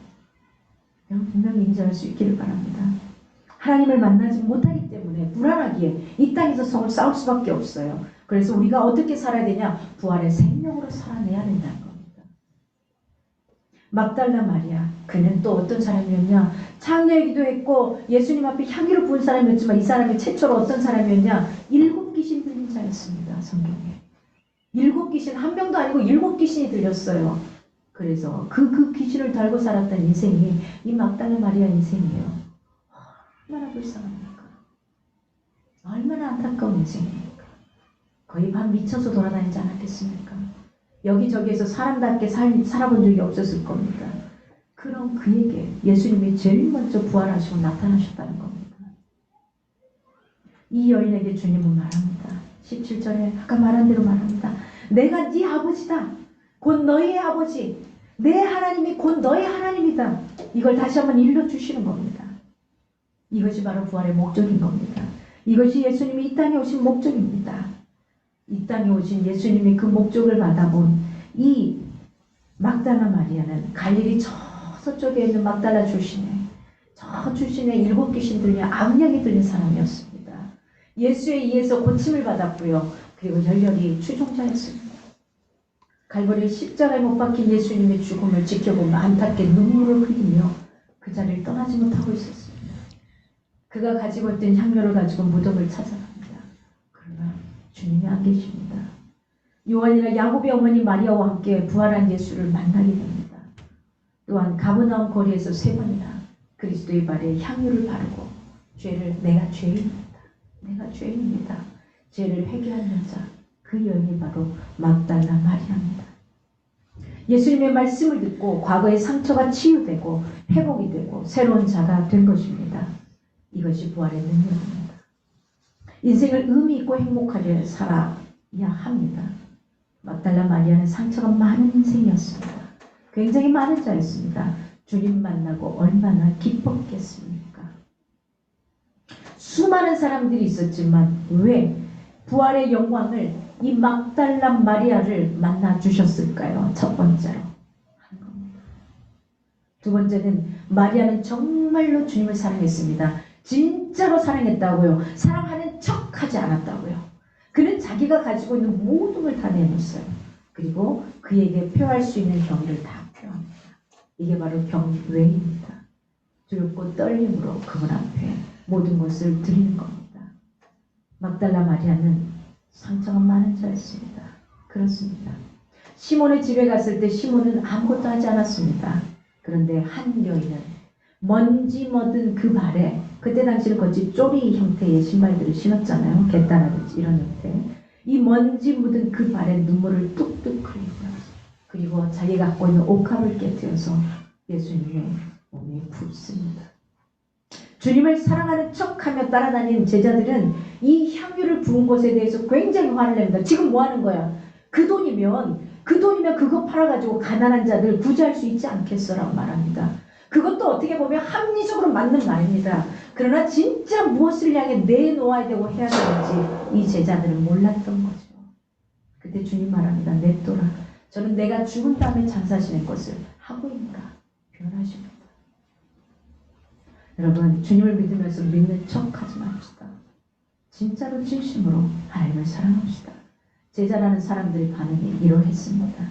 여러분 분명히 인정할 수 있기를 바랍니다. 하나님을 만나지 못하기 때문에 불안하기에 이 땅에서 성을 쌓을 수밖에 없어요. 그래서 우리가 어떻게 살아야 되냐? 부활의 생명으로 살아내야 된다는 겁니다. 막달라 마리아, 그는 또 어떤 사람이었냐? 창녀이기도 했고 예수님 앞에 향기를 부은 사람이었지만 이 사람이 최초로 어떤 사람이었냐? 7 귀신 들린 자였습니다. 성경에 7 귀신, 한 명도 아니고 7 귀신이 들렸어요. 그래서 그 귀신을 달고 살았던 인생이 이 막달라 마리아 인생이에요. 얼마나 불쌍합니까? 얼마나 안타까운 인생입니까? 거의 밤 미쳐서 돌아다니지 않았겠습니까? 여기저기에서 사람답게 살아본 적이 없었을 겁니다. 그럼 그에게 예수님이 제일 먼저 부활하시고 나타나셨다는 겁니다. 이 여인에게 주님은 말합니다. 17절에 아까 말한 대로 말합니다. 내가 네 아버지다. 곧 너희의 아버지. 내 하나님이 곧 너의 하나님이다. 이걸 다시 한번 일러주시는 겁니다. 이것이 바로 부활의 목적인 겁니다. 이것이 예수님이 이 땅에 오신 목적입니다. 이 땅에 오신 예수님이 그 목적을 받아본 이 막달라 마리아는 갈릴리 저쪽에 있는 막달라 출신의 저 출신의 7 귀신 들린 악령이 들린 사람이었습니다. 예수에 의해서 고침을 받았고요. 그리고 열렬히 추종자였습니다. 갈보리 십자가에 못 박힌 예수님의 죽음을 지켜보며 안타깝게 눈물을 흘리며 그 자리를 떠나지 못하고 있었습니다. 그가 가지고 있던 향료를 가지고 무덤을 찾아갑니다. 그러나 주님이 안 계십니다. 요한이나 야곱의 어머니 마리아와 함께 부활한 예수를 만나게 됩니다. 또한 가버나움 거리에서 3번이나 그리스도의 발에 향유를 바르고 내가 죄인입니다. 죄를 회개한 여자, 그 여인이 바로 막달라 마리아입니다. 예수님의 말씀을 듣고 과거의 상처가 치유되고 회복이 되고 새로운 자가 된 것입니다. 이것이 부활의 능력입니다. 인생을 의미 있고 행복하게 살아야 합니다. 막달라 마리아는 상처가 많은 인생이었습니다. 굉장히 많은 자였습니다. 주님 만나고 얼마나 기뻤겠습니까? 수많은 사람들이 있었지만 왜 부활의 영광을 이 막달라 마리아를 만나 주셨을까요? 첫 번째로 한 겁니다. 두 번째는 마리아는 정말로 주님을 사랑했습니다. 진짜로 사랑했다고요. 사랑하는 척하지 않았다고요. 그는 자기가 가지고 있는 모든 걸 다 내놓았어요. 그리고 그에게 표할 수 있는 경의를 다 표합니다. 이게 바로 경외입니다. 두렵고 떨림으로 그분 앞에 모든 것을 드리는 겁니다. 막달라 마리아는 상처가 많은 자였습니다. 그렇습니다. 시몬의 집에 갔을 때 시몬은 아무것도 하지 않았습니다. 그런데 한 여인은 먼지 묻은 그 발에, 그때 당시는 거치 쪼리 형태의 신발들을 신었잖아요. 갯다라든지 이런 형태. 이 먼지 묻은 그 발에 눈물을 뚝뚝 흘리고요. 그리고 자기가 갖고 있는 옥합을 깨뜨려서 예수님의 몸에 붓습니다. 주님을 사랑하는 척하며 따라다니는 제자들은 이 향유를 부은 것에 대해서 굉장히 화를 냅니다. 지금 뭐 하는 거야? 그 돈이면 그거 팔아가지고 가난한 자들 구제할 수 있지 않겠어라고 말합니다. 그것도 어떻게 보면 합리적으로 맞는 말입니다. 그러나 진짜 무엇을 향해 내놓아야 되고 해야 되는지 이 제자들은 몰랐던 거죠. 그때 주님 말합니다. 냅둬라. 저는 내가 죽은 다음에 장사하시는 것을 하고 있는가 변하십니다. 여러분, 주님을 믿으면서 믿는 척하지 맙시다. 진짜로 진심으로 하나님을 사랑합시다. 제자라는 사람들의 반응이 이러했습니다.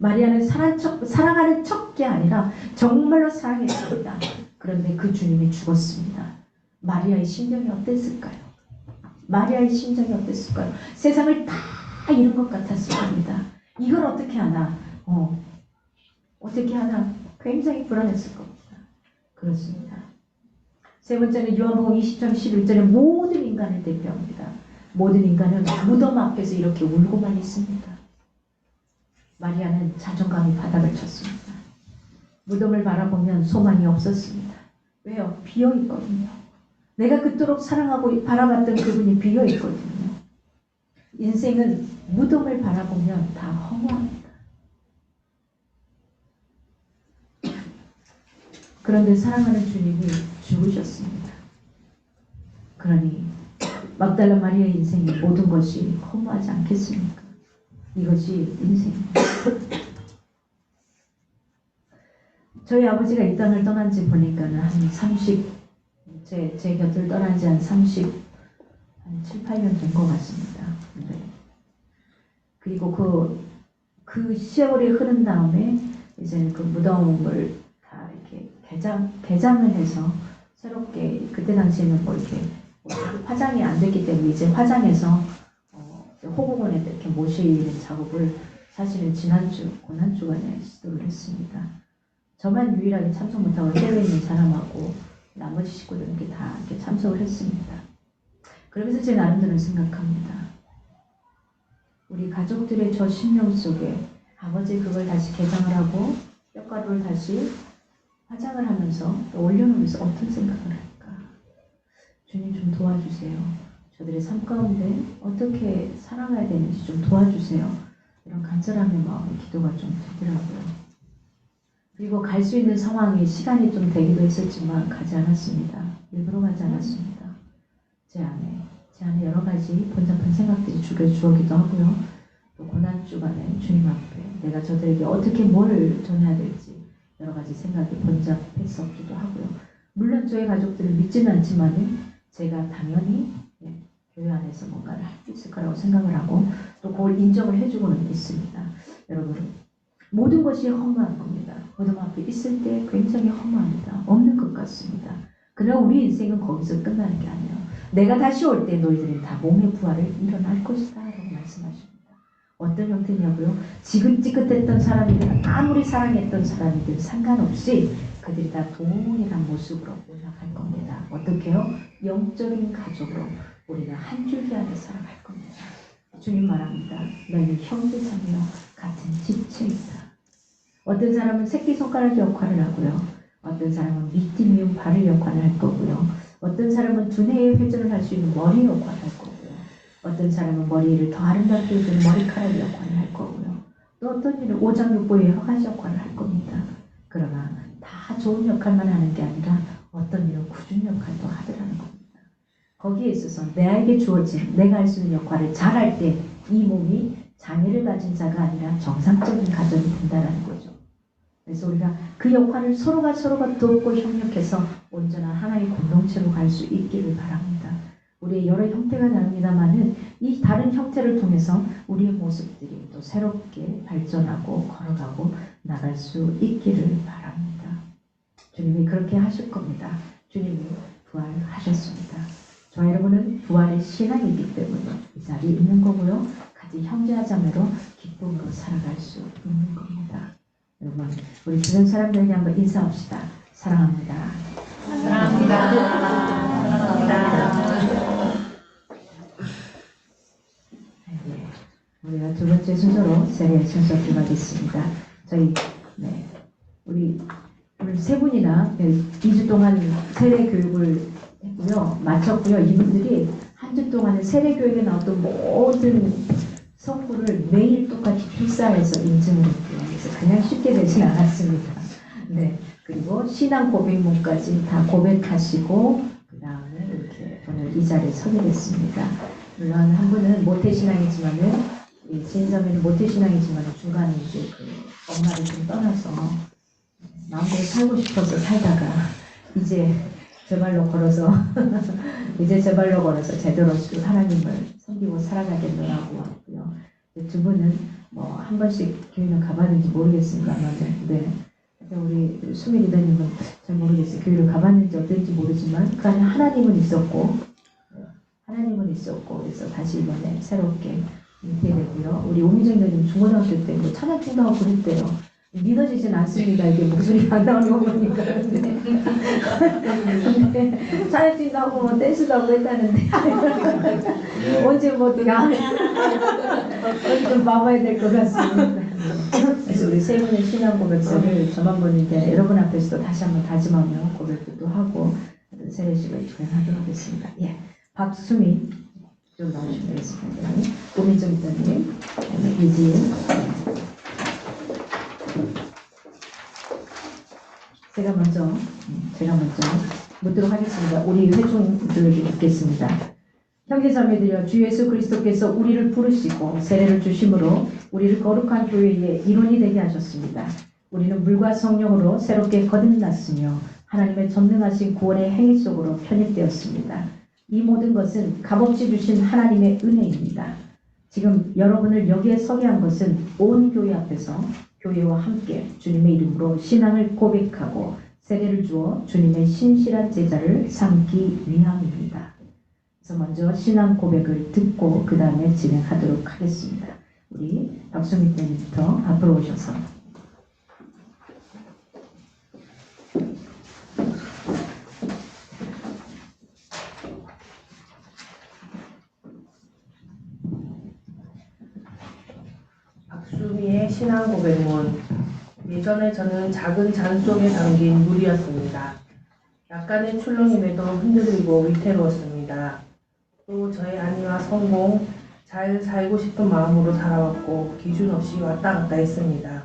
마리아는 사랑하는 척이 아니라 정말로 사랑했습니다. 그런데 그 주님이 죽었습니다. 마리아의 심정이 어땠을까요? 세상을 다 잃은 것 같았을 겁니다. 이걸 어떻게 하나? 굉장히 불안했을 겁니다. 그렇습니다. 세 번째는 요한복음 20장 11절에 모든 인간을 대표합니다. 모든 인간은 무덤 앞에서 이렇게 울고만 있습니다. 마리아는 자존감이 바닥을 쳤습니다. 무덤을 바라보면 소망이 없었습니다. 왜요? 비어있거든요. 내가 그토록 사랑하고 바라봤던 그분이 비어있거든요. 인생은 무덤을 바라보면 다 허무합니다. 그런데 사랑하는 주님이 죽으셨습니다. 그러니 막달라 마리아의 인생의 모든 것이 허무하지 않겠습니까? 이것이 인생입니다. 저희 아버지가 이 땅을 떠난 지 보니까는 제 곁을 떠난 지 한 7, 8년 된 것 같습니다. 네. 그리고 그 세월이 흐른 다음에 이제 그 무덤을 다 이렇게 개장을 해서 새롭게, 그때 당시에는 뭐 이렇게 화장이 안 됐기 때문에 이제 화장해서 호국원에 이렇게 모시는 작업을 사실은 고난주간에 시도를 했습니다. 저만 유일하게 참석 못하고 해외에 있는 사람하고 나머지 식구들은 다 이렇게 참석을 했습니다. 그러면서 제 나름대로 생각합니다. 우리 가족들의 저 심령 속에 아버지 그걸 다시 개장을 하고 뼈가루를 다시 화장을 하면서 또 올려놓으면서 어떤 생각을 할까? 주님 좀 도와주세요. 저들의 삶 가운데 어떻게 살아가야 되는지 좀 도와주세요. 이런 간절함의 마음의 기도가 좀 되더라고요. 그리고 갈 수 있는 상황이 시간이 좀 되기도 했었지만 가지 않았습니다. 일부러 가지 않았습니다. 제 안에 여러 가지 번잡한 생각들이 주어기도 하고요. 또 고난 주간에 주님 앞에 내가 저들에게 어떻게 뭘 전해야 될지 여러 가지 생각이 번잡했었기도 하고요. 물론 저희 가족들은 믿지는 않지만은 제가 당연히 교회 안에서 뭔가를 할 수 있을 거라고 생각을 하고 또 그걸 인정을 해주고는 있습니다. 여러분, 모든 것이 허무한 겁니다. 어둠 앞에 있을 때 굉장히 허무합니다. 없는 것 같습니다. 그러나 우리 인생은 거기서 끝나는 게 아니에요. 내가 다시 올 때 너희들은 다 몸의 부활을 일어날 것이다 라고 말씀하십니다. 어떤 형태냐고요? 지금 찌긋했던 사람이든 아무리 사랑했던 사람이든 상관없이 그들이 다 동일한 모습으로 올라갈 겁니다. 어떻게요? 영적인 가족으로 우리는 한 줄기 안에 살아갈 겁니다. 주님 말합니다. 너희는 형제자매요 같은 지체이다. 어떤 사람은 새끼손가락 역할을 하고요. 어떤 사람은 밑뒤 미운 발의 역할을 할 거고요. 어떤 사람은 두뇌의 회전을 할 수 있는 머리 역할을 할 거고요. 어떤 사람은 머리를 더 아름답게 해주는 머리카락 역할을 할 거고요. 또 어떤 일은 오장육부의 여러 가지 역할을 할 겁니다. 그러나 다 좋은 역할만 하는 게 아니라 어떤 일은 굳은 역할도 하더라는 겁니다. 거기에 있어서 내게 주어진 내가 할 수 있는 역할을 잘할 때 이 몸이 장애를 가진 자가 아니라 정상적인 가정이 된다는 거죠. 그래서 우리가 그 역할을 서로가 돕고 협력해서 온전한 하나의 공동체로 갈 수 있기를 바랍니다. 우리의 여러 형태가 다릅니다만은 이 다른 형태를 통해서 우리의 모습들이 또 새롭게 발전하고 걸어가고 나갈 수 있기를 바랍니다. 주님이 그렇게 하실 겁니다. 주님이 부활하셨습니다. 저와 여러분은 부활의 신앙이기 때문에 이 자리에 있는 거고요. 같이 형제자매로 기쁨으로 살아갈 수 있는 겁니다. 여러분, 우리 주변 사람들에게 한번 인사합시다. 사랑합니다. 사랑합니다. 사랑합니다. 네, 우리가 두 번째 순서로 세례 순서 들어가겠습니다. 저희 우리 세 분이나 2주 동안 세례 교육을 했고요. 마쳤고요. 이분들이 한 주 동안에 세례 교육에 나왔던 모든 성부를 매일 똑같이 필사해서 인증을 했고요. 그래서 그냥 쉽게 되진 않았습니다. 네. 그리고 신앙 고백문까지 다 고백하시고 그 다음에 이렇게 오늘 이 자리에 서게 됐습니다. 물론 한 분은 모태신앙이지만은 이 지인자매는 모태신앙이지만은 중간에 이제 그 엄마를 좀 떠나서 마음대로 살고 싶어서 살다가 이제 제 발로 걸어서 제대로 하나님을 섬기고 살아가겠노라고 왔고요. 두 분은 뭐 한 번씩 교회는 가봤는지 모르겠습니다만, 네. 우리 수미 리더님은 잘 모르겠어요. 교회를 가봤는지 어땠는지 모르지만 그 안에 하나님은 있었고, 그래서 다시 이번에 새롭게 있게 되고요. 우리 오미정 리더님 중고등학교 때 뭐 찬양 팀하고 그랬대요. 믿어지진 않습니다. 이게 목소리가 안 나오는 거 보니까. 근데 찬양팀도 하고 뭐 댄스도 하고 했다는데 언제 뭐 어디 좀 봐봐야 될 것 같습니다. 그래서 우리 세 분의 신앙 고백서를 저만 보는 게 아니라 여러분 앞에서도 다시 한번 다짐하며 고백도 하고 세례식을 진행하도록 하겠습니다. 예, 박수미 좀 나오시면 되겠습니다. 오미정 리더님, 이지은. 제가 먼저 묻도록 하겠습니다. 우리 회중들에게 묻겠습니다. 형제자매들이여, 주 예수 그리스도께서 우리를 부르시고 세례를 주심으로 우리를 거룩한 교회의 일원이 되게 하셨습니다. 우리는 물과 성령으로 새롭게 거듭났으며 하나님의 전능하신 구원의 행위 속으로 편입되었습니다. 이 모든 것은 값없이 주신 하나님의 은혜입니다. 지금 여러분을 여기에 서게 한 것은 온 교회 앞에서 교회와 함께 주님의 이름으로 신앙을 고백하고 세례를 주어 주님의 신실한 제자를 삼기 위함입니다. 그래서 먼저 신앙 고백을 듣고 그 다음에 진행하도록 하겠습니다. 우리 박수미 대님부터 앞으로 오셔서 박수미의 신앙 고백문. 예전에 저는 작은 잔 속에 담긴 물이었습니다. 약간의 출렁임에도 흔들리고 위태로웠습니다. 또 저의 안위와 성공, 잘 살고 싶은 마음으로 살아왔고 기준 없이 왔다 갔다 했습니다.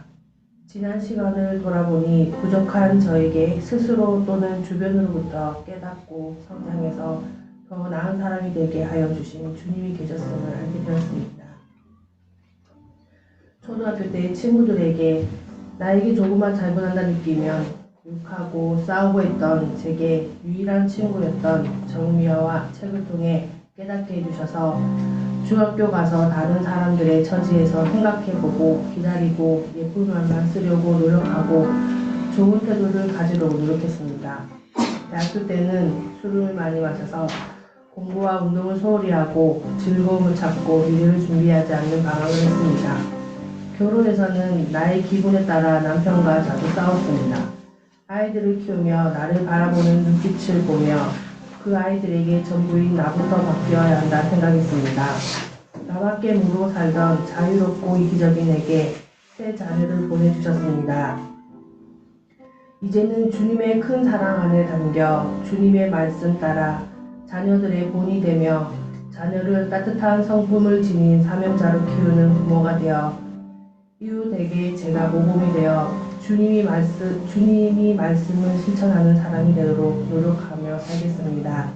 지난 시간을 돌아보니 부족한 저에게 스스로 또는 주변으로부터 깨닫고 성장해서 더 나은 사람이 되게 하여 주신 주님이 계셨음을 알게 되었습니다. 초등학교 때 친구들에게 나에게 조금만 잘못한다 느끼면 욕하고 싸우고 했던 제게 유일한 친구였던 정미화와 책을 통해 깨닫게 해주셔서 중학교 가서 다른 사람들의 처지에서 생각해보고 기다리고 예쁜 말만 쓰려고 노력하고 좋은 태도를 가지려고 노력했습니다. 대학교 때는 술을 많이 마셔서 공부와 운동을 소홀히 하고 즐거움을 찾고 미래를 준비하지 않는 방황을 했습니다. 결혼해서는 나의 기분에 따라 남편과 자주 싸웠습니다. 아이들을 키우며 나를 바라보는 눈빛을 보며 그 아이들에게 전부인 나부터 바뀌어야 한다 생각했습니다. 나밖에 모르고 살던 자유롭고 이기적인 에게 새 자녀를 보내주셨습니다. 이제는 주님의 큰 사랑 안에 담겨 주님의 말씀 따라 자녀들의 본이 되며 자녀를 따뜻한 성품을 지닌 사명자로 키우는 부모가 되어 이웃에게 제가 모범이 되어 주님이 말씀을 실천하는 사람이 되도록 노력하며 살겠습니다.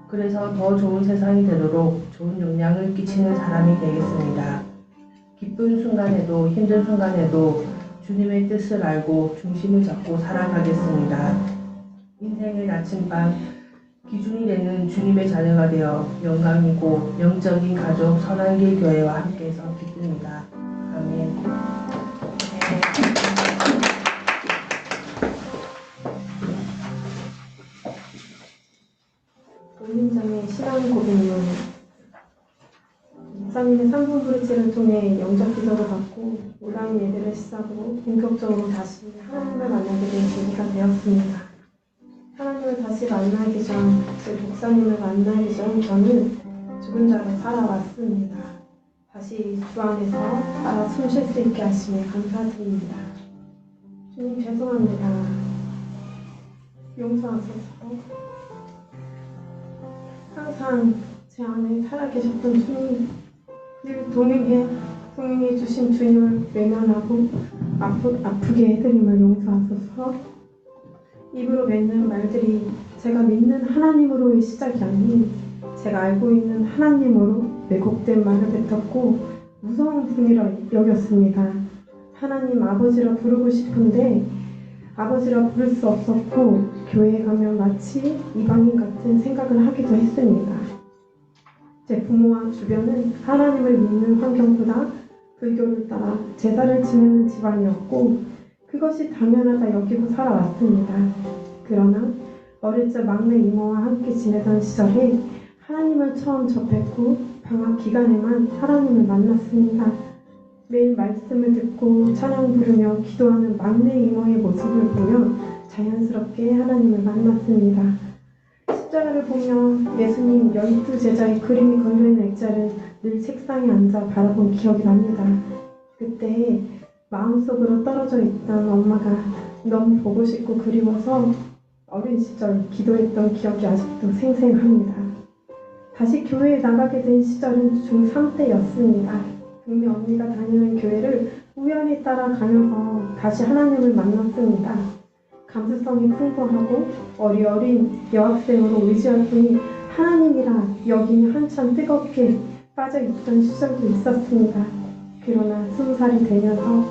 그래서 더 좋은 세상이 되도록 좋은 영향을 끼치는 사람이 되겠습니다. 기쁜 순간에도 힘든 순간에도 주님의 뜻을 알고 중심을 잡고 살아가겠습니다. 인생의 나침반 기준이 되는 주님의 자녀가 되어 영광이고 영적인 가족 선한길 교회와 함께해서 기쁩니다. 아멘. 올림장의 신앙 고백문. 목사님의 3분 브릿지를 통해 영적 기도를 받고 온라인 예배를 시작으로 본격적으로 다시 하나님을 만나게 된 계기가 되었습니다. 하나님을 다시 만나기 전, 즉 목사님을 만나기 전 저는 죽은 자로 살아왔습니다. 다시 주 안에서 살아 숨 쉴 수 있게 하시며 감사드립니다. 주님 죄송합니다. 용서하소서. 항상 제 안에 살아계셨던 주님, 늘 동행해 주신 주님을 외면하고 아프게 해드림을 용서하소서. 입으로 맺는 말들이 제가 믿는 하나님으로의 시작이 아닌 제가 알고 있는 하나님으로 왜곡된 말을 뱉었고 무서운 분이라 여겼습니다. 하나님 아버지라 부르고 싶은데 아버지라 부를 수 없었고 교회에 가면 마치 이방인 같은 생각을 하기도 했습니다. 제 부모와 주변은 하나님을 믿는 환경보다 불교를 따라 제사를 지내는 집안이었고 그것이 당연하다 여기고 살아왔습니다. 그러나 어릴 적 막내 이모와 함께 지내던 시절에 하나님을 처음 접했고 방학 기간에만 하나님을 만났습니다. 매일 말씀을 듣고 찬양 부르며 기도하는 막내 이모의 모습을 보며 자연스럽게 하나님을 만났습니다. 십자가를 보며 예수님 12제자의 그림이 걸려있는 액자를 늘 책상에 앉아 바라본 기억이 납니다. 그때 마음속으로 떨어져 있던 엄마가 너무 보고 싶고 그리워서 어린 시절 기도했던 기억이 아직도 생생합니다. 다시 교회에 나가게 된 시절은 중3 때였습니다. 동네 언니가 다니는 교회를 우연히 따라가면서 다시 하나님을 만났습니다. 감수성이 풍부하고 어린 여학생으로 의지했더니 하나님이라 여기니 한참 뜨겁게 빠져있던 시절도 있었습니다. 그러나 20살이 되면서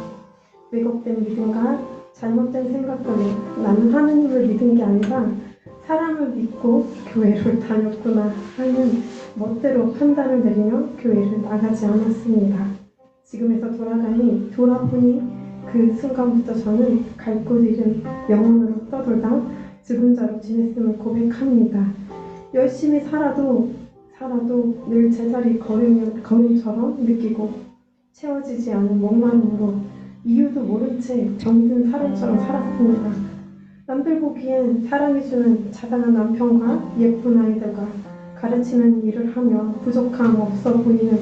왜곡된 믿음과 잘못된 생각 때문에 나는 하나님을 믿은 게 아니라 사람을 믿고 교회를 다녔구나 하는 멋대로 판단을 내리며 교회를 나가지 않았습니다. 지금에서 돌아보니 그 순간부터 저는 갈 곳 잃은 영혼으로 떠돌다 죽은 자로 지냈음을 고백합니다. 열심히 살아도 늘 제자리 걸음처럼 느끼고 채워지지 않은 목마름으로 이유도 모른 채 병든 사람처럼 살았습니다. 남들 보기엔 사랑해주는 자상한 남편과 예쁜 아이들과 가르치는 일을 하며 부족함 없어 보이는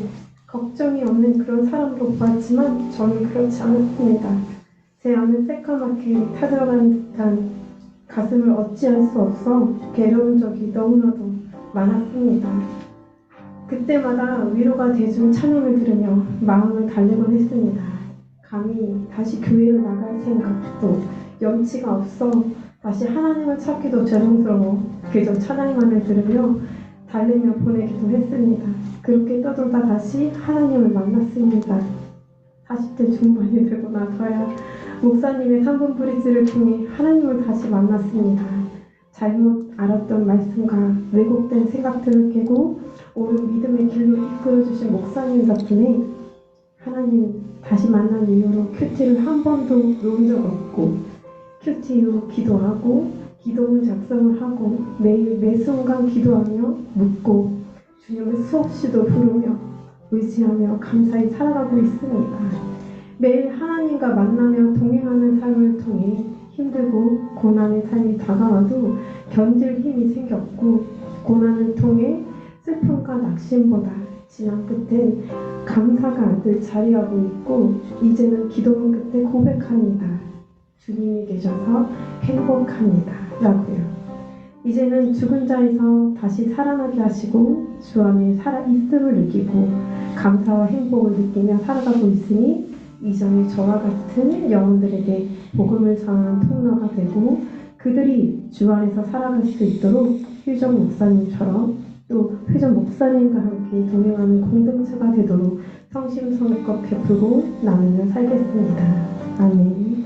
걱정이 없는 그런 사람으로 보았지만 저는 그렇지 않았습니다. 제 안은 새까맣게 타들어간 듯한 가슴을 어찌할 수 없어 괴로운 적이 너무나도 많았습니다. 그때마다 위로가 돼준 찬양을 들으며 마음을 달래곤 했습니다. 감히 다시 교회를 나갈 생각도 염치가 없어 다시 하나님을 찾기도 죄송스러워 그저 찬양만을 들으며 달래며 보내기도 했습니다. 그렇게 떠돌다 다시 하나님을 만났습니다. 40대 중반이 되고 나서야 목사님의 3분 브리지를 통해 하나님을 다시 만났습니다. 잘못 알았던 말씀과 왜곡된 생각들을 깨고 옳은 믿음의 길로 이끌어주신 목사님 덕분에 하나님 다시 만난 이후로 큐티를 한 번도 놓은 적 없고 큐티 이후 기도하고 기도문 작성을 하고 매일 매 순간 기도하며 묻고 주님을 수없이도 부르며 의지하며 감사히 살아가고 있습니다. 매일 하나님과 만나며 동행하는 삶을 통해 힘들고 고난의 삶이 다가와도 견딜 힘이 생겼고 고난을 통해 슬픔과 낙심보다 지난 끝엔 감사가 늘 자리하고 있고 이제는 기도문 끝에 고백합니다. 주님이 계셔서 행복합니다. 라고요. 이제는 죽은 자에서 다시 살아나게 하시고 주 안에 살아있음을 느끼고 감사와 행복을 느끼며 살아가고 있으니 이전에 저와 같은 영혼들에게 복음을 전하는 통로가 되고 그들이 주 안에서 살아갈 수 있도록 효정 목사님처럼 또 효정 목사님과 함께 동행하는 공동체가 되도록 성심성의껏 베풀고 나누며 살겠습니다. 아멘.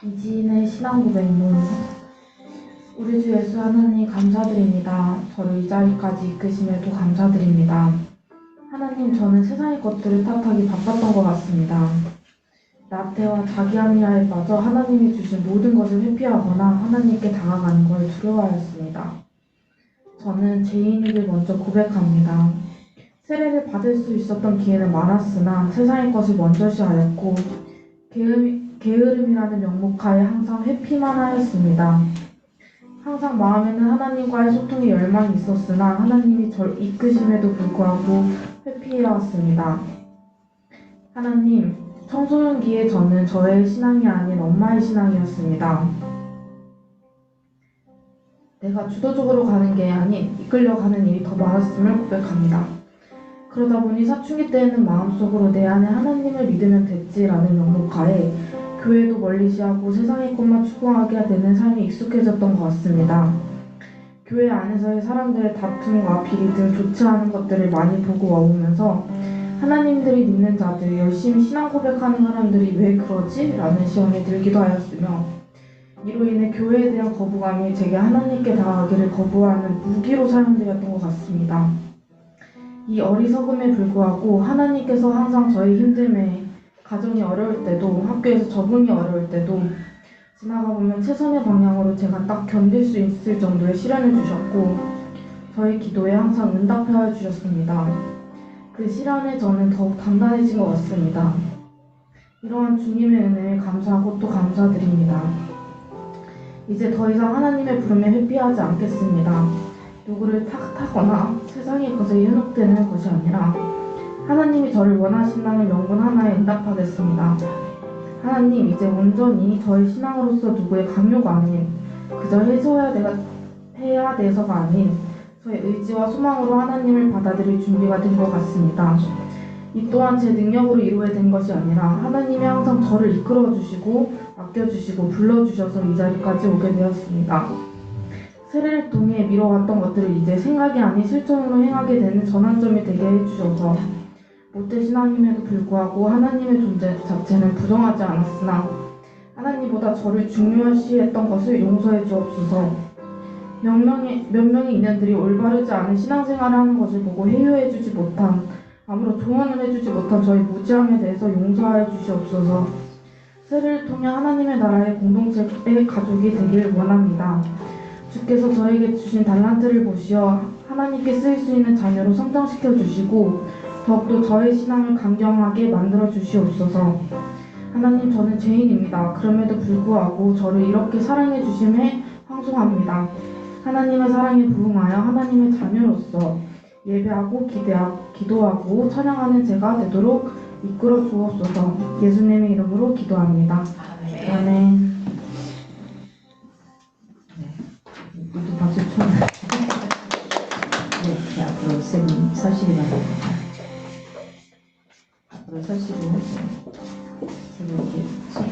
이지인의 신앙 고백문. 우리 주 예수 하나님 감사드립니다. 저를 이 자리까지 이끄심에도 감사드립니다. 하나님, 저는 세상의 것들을 탓하기 바빴던 것 같습니다. 나태와 자기합리화에 빠져 하나님이 주신 모든 것을 회피하거나 하나님께 다가가는 걸 두려워하였습니다. 저는 죄인이길 먼저 고백합니다. 세례를 받을 수 있었던 기회는 많았으나 세상의 것을 먼저시하였고 게으름이라는 명목하에 항상 회피만 하였습니다. 항상 마음에는 하나님과의 소통에 열망이 있었으나 하나님이 절 이끄심에도 불구하고 회피해왔습니다. 하나님, 청소년기에 저는 저의 신앙이 아닌 엄마의 신앙이었습니다. 내가 주도적으로 가는 게 아닌 이끌려가는 일이 더 많았음을 고백합니다. 그러다 보니 사춘기 때에는 마음속으로 내 안에 하나님을 믿으면 됐지라는 명목하에 교회도 멀리시하고 세상의 것만 추구하게 되는 삶이 익숙해졌던 것 같습니다. 교회 안에서의 사람들의 다툼과 비리 등 좋지 않은 것들을 많이 보고 와보면서 하나님들이 믿는 자들, 열심히 신앙 고백하는 사람들이 왜 그러지? 라는 시험에 들기도 하였으며 이로 인해 교회에 대한 거부감이 제게 하나님께 다가가기를 거부하는 무기로 사용되었던 것 같습니다. 이 어리석음에 불구하고 하나님께서 항상 저의 힘듦에 가정이 어려울 때도 학교에서 적응이 어려울 때도 지나가 보면 최선의 방향으로 제가 딱 견딜 수 있을 정도의 시련을 주셨고 저의 기도에 항상 응답하여 주셨습니다. 그 시련에 저는 더욱 단단해진 것 같습니다. 이러한 주님의 은혜에 감사하고 또 감사드립니다. 이제 더 이상 하나님의 부름에 회피하지 않겠습니다. 누구를 탓하거나 세상의 것에 현혹되는 것이 아니라 하나님이 저를 원하신다는 명분 하나에 응답하겠습니다. 하나님, 이제 온전히 저의 신앙으로서 누구의 강요가 아닌 그저 해야 돼서가 아닌 저의 의지와 소망으로 하나님을 받아들일 준비가 된 것 같습니다. 이 또한 제 능력으로 이루어야 된 것이 아니라 하나님이 항상 저를 이끌어주시고 아껴주시고 불러주셔서 이 자리까지 오게 되었습니다. 세례를 통해 미뤄왔던 것들을 이제 생각이 아닌 실천으로 행하게 되는 전환점이 되게 해주셔서 못된 신앙임에도 불구하고 하나님의 존재 자체는 부정하지 않았으나 하나님보다 저를 중요시했던 것을 용서해 주옵소서. 몇 명의 인연들이 올바르지 않은 신앙생활을 하는 것을 보고 회유해 주지 못한, 아무런 조언을 해주지 못한 저의 무지함에 대해서 용서하여 주시옵소서. 세례를 통해 하나님의 나라의 공동체의 가족이 되길 원합니다. 주께서 저에게 주신 달란트를 보시어 하나님께 쓰일 수 있는 자녀로 성장시켜 주시고 더욱더 저의 신앙을 강경하게 만들어 주시옵소서. 하나님, 저는 죄인입니다. 그럼에도 불구하고 저를 이렇게 사랑해 주심에 황송합니다. 하나님의 사랑에 부응하여 하나님의 자녀로서 예배하고 기도하고 찬양하는 제가 되도록 이끌어 주옵소서. 예수님의 이름으로 기도합니다. 아멘. 모두 박수 쳐. 네, 앞으로 쌤 서시기 바랍니다. 앞으로 서시고 이렇게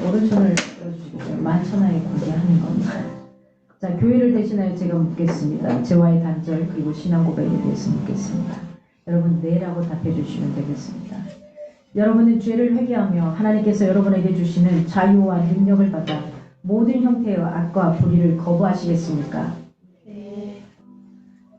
오른손을 들어주시고요. 만천하에 공개하는 겁니다. 자, 교회를 대신하여 제가 묻겠습니다. 저와의 단절 그리고 신앙 고백에 대해서 묻겠습니다. 여러분 네라고 답해 주시면 되겠습니다. 여러분은 죄를 회개하며 하나님께서 여러분에게 주시는 자유와 능력을 받아 모든 형태의 악과 불의를 거부하시겠습니까?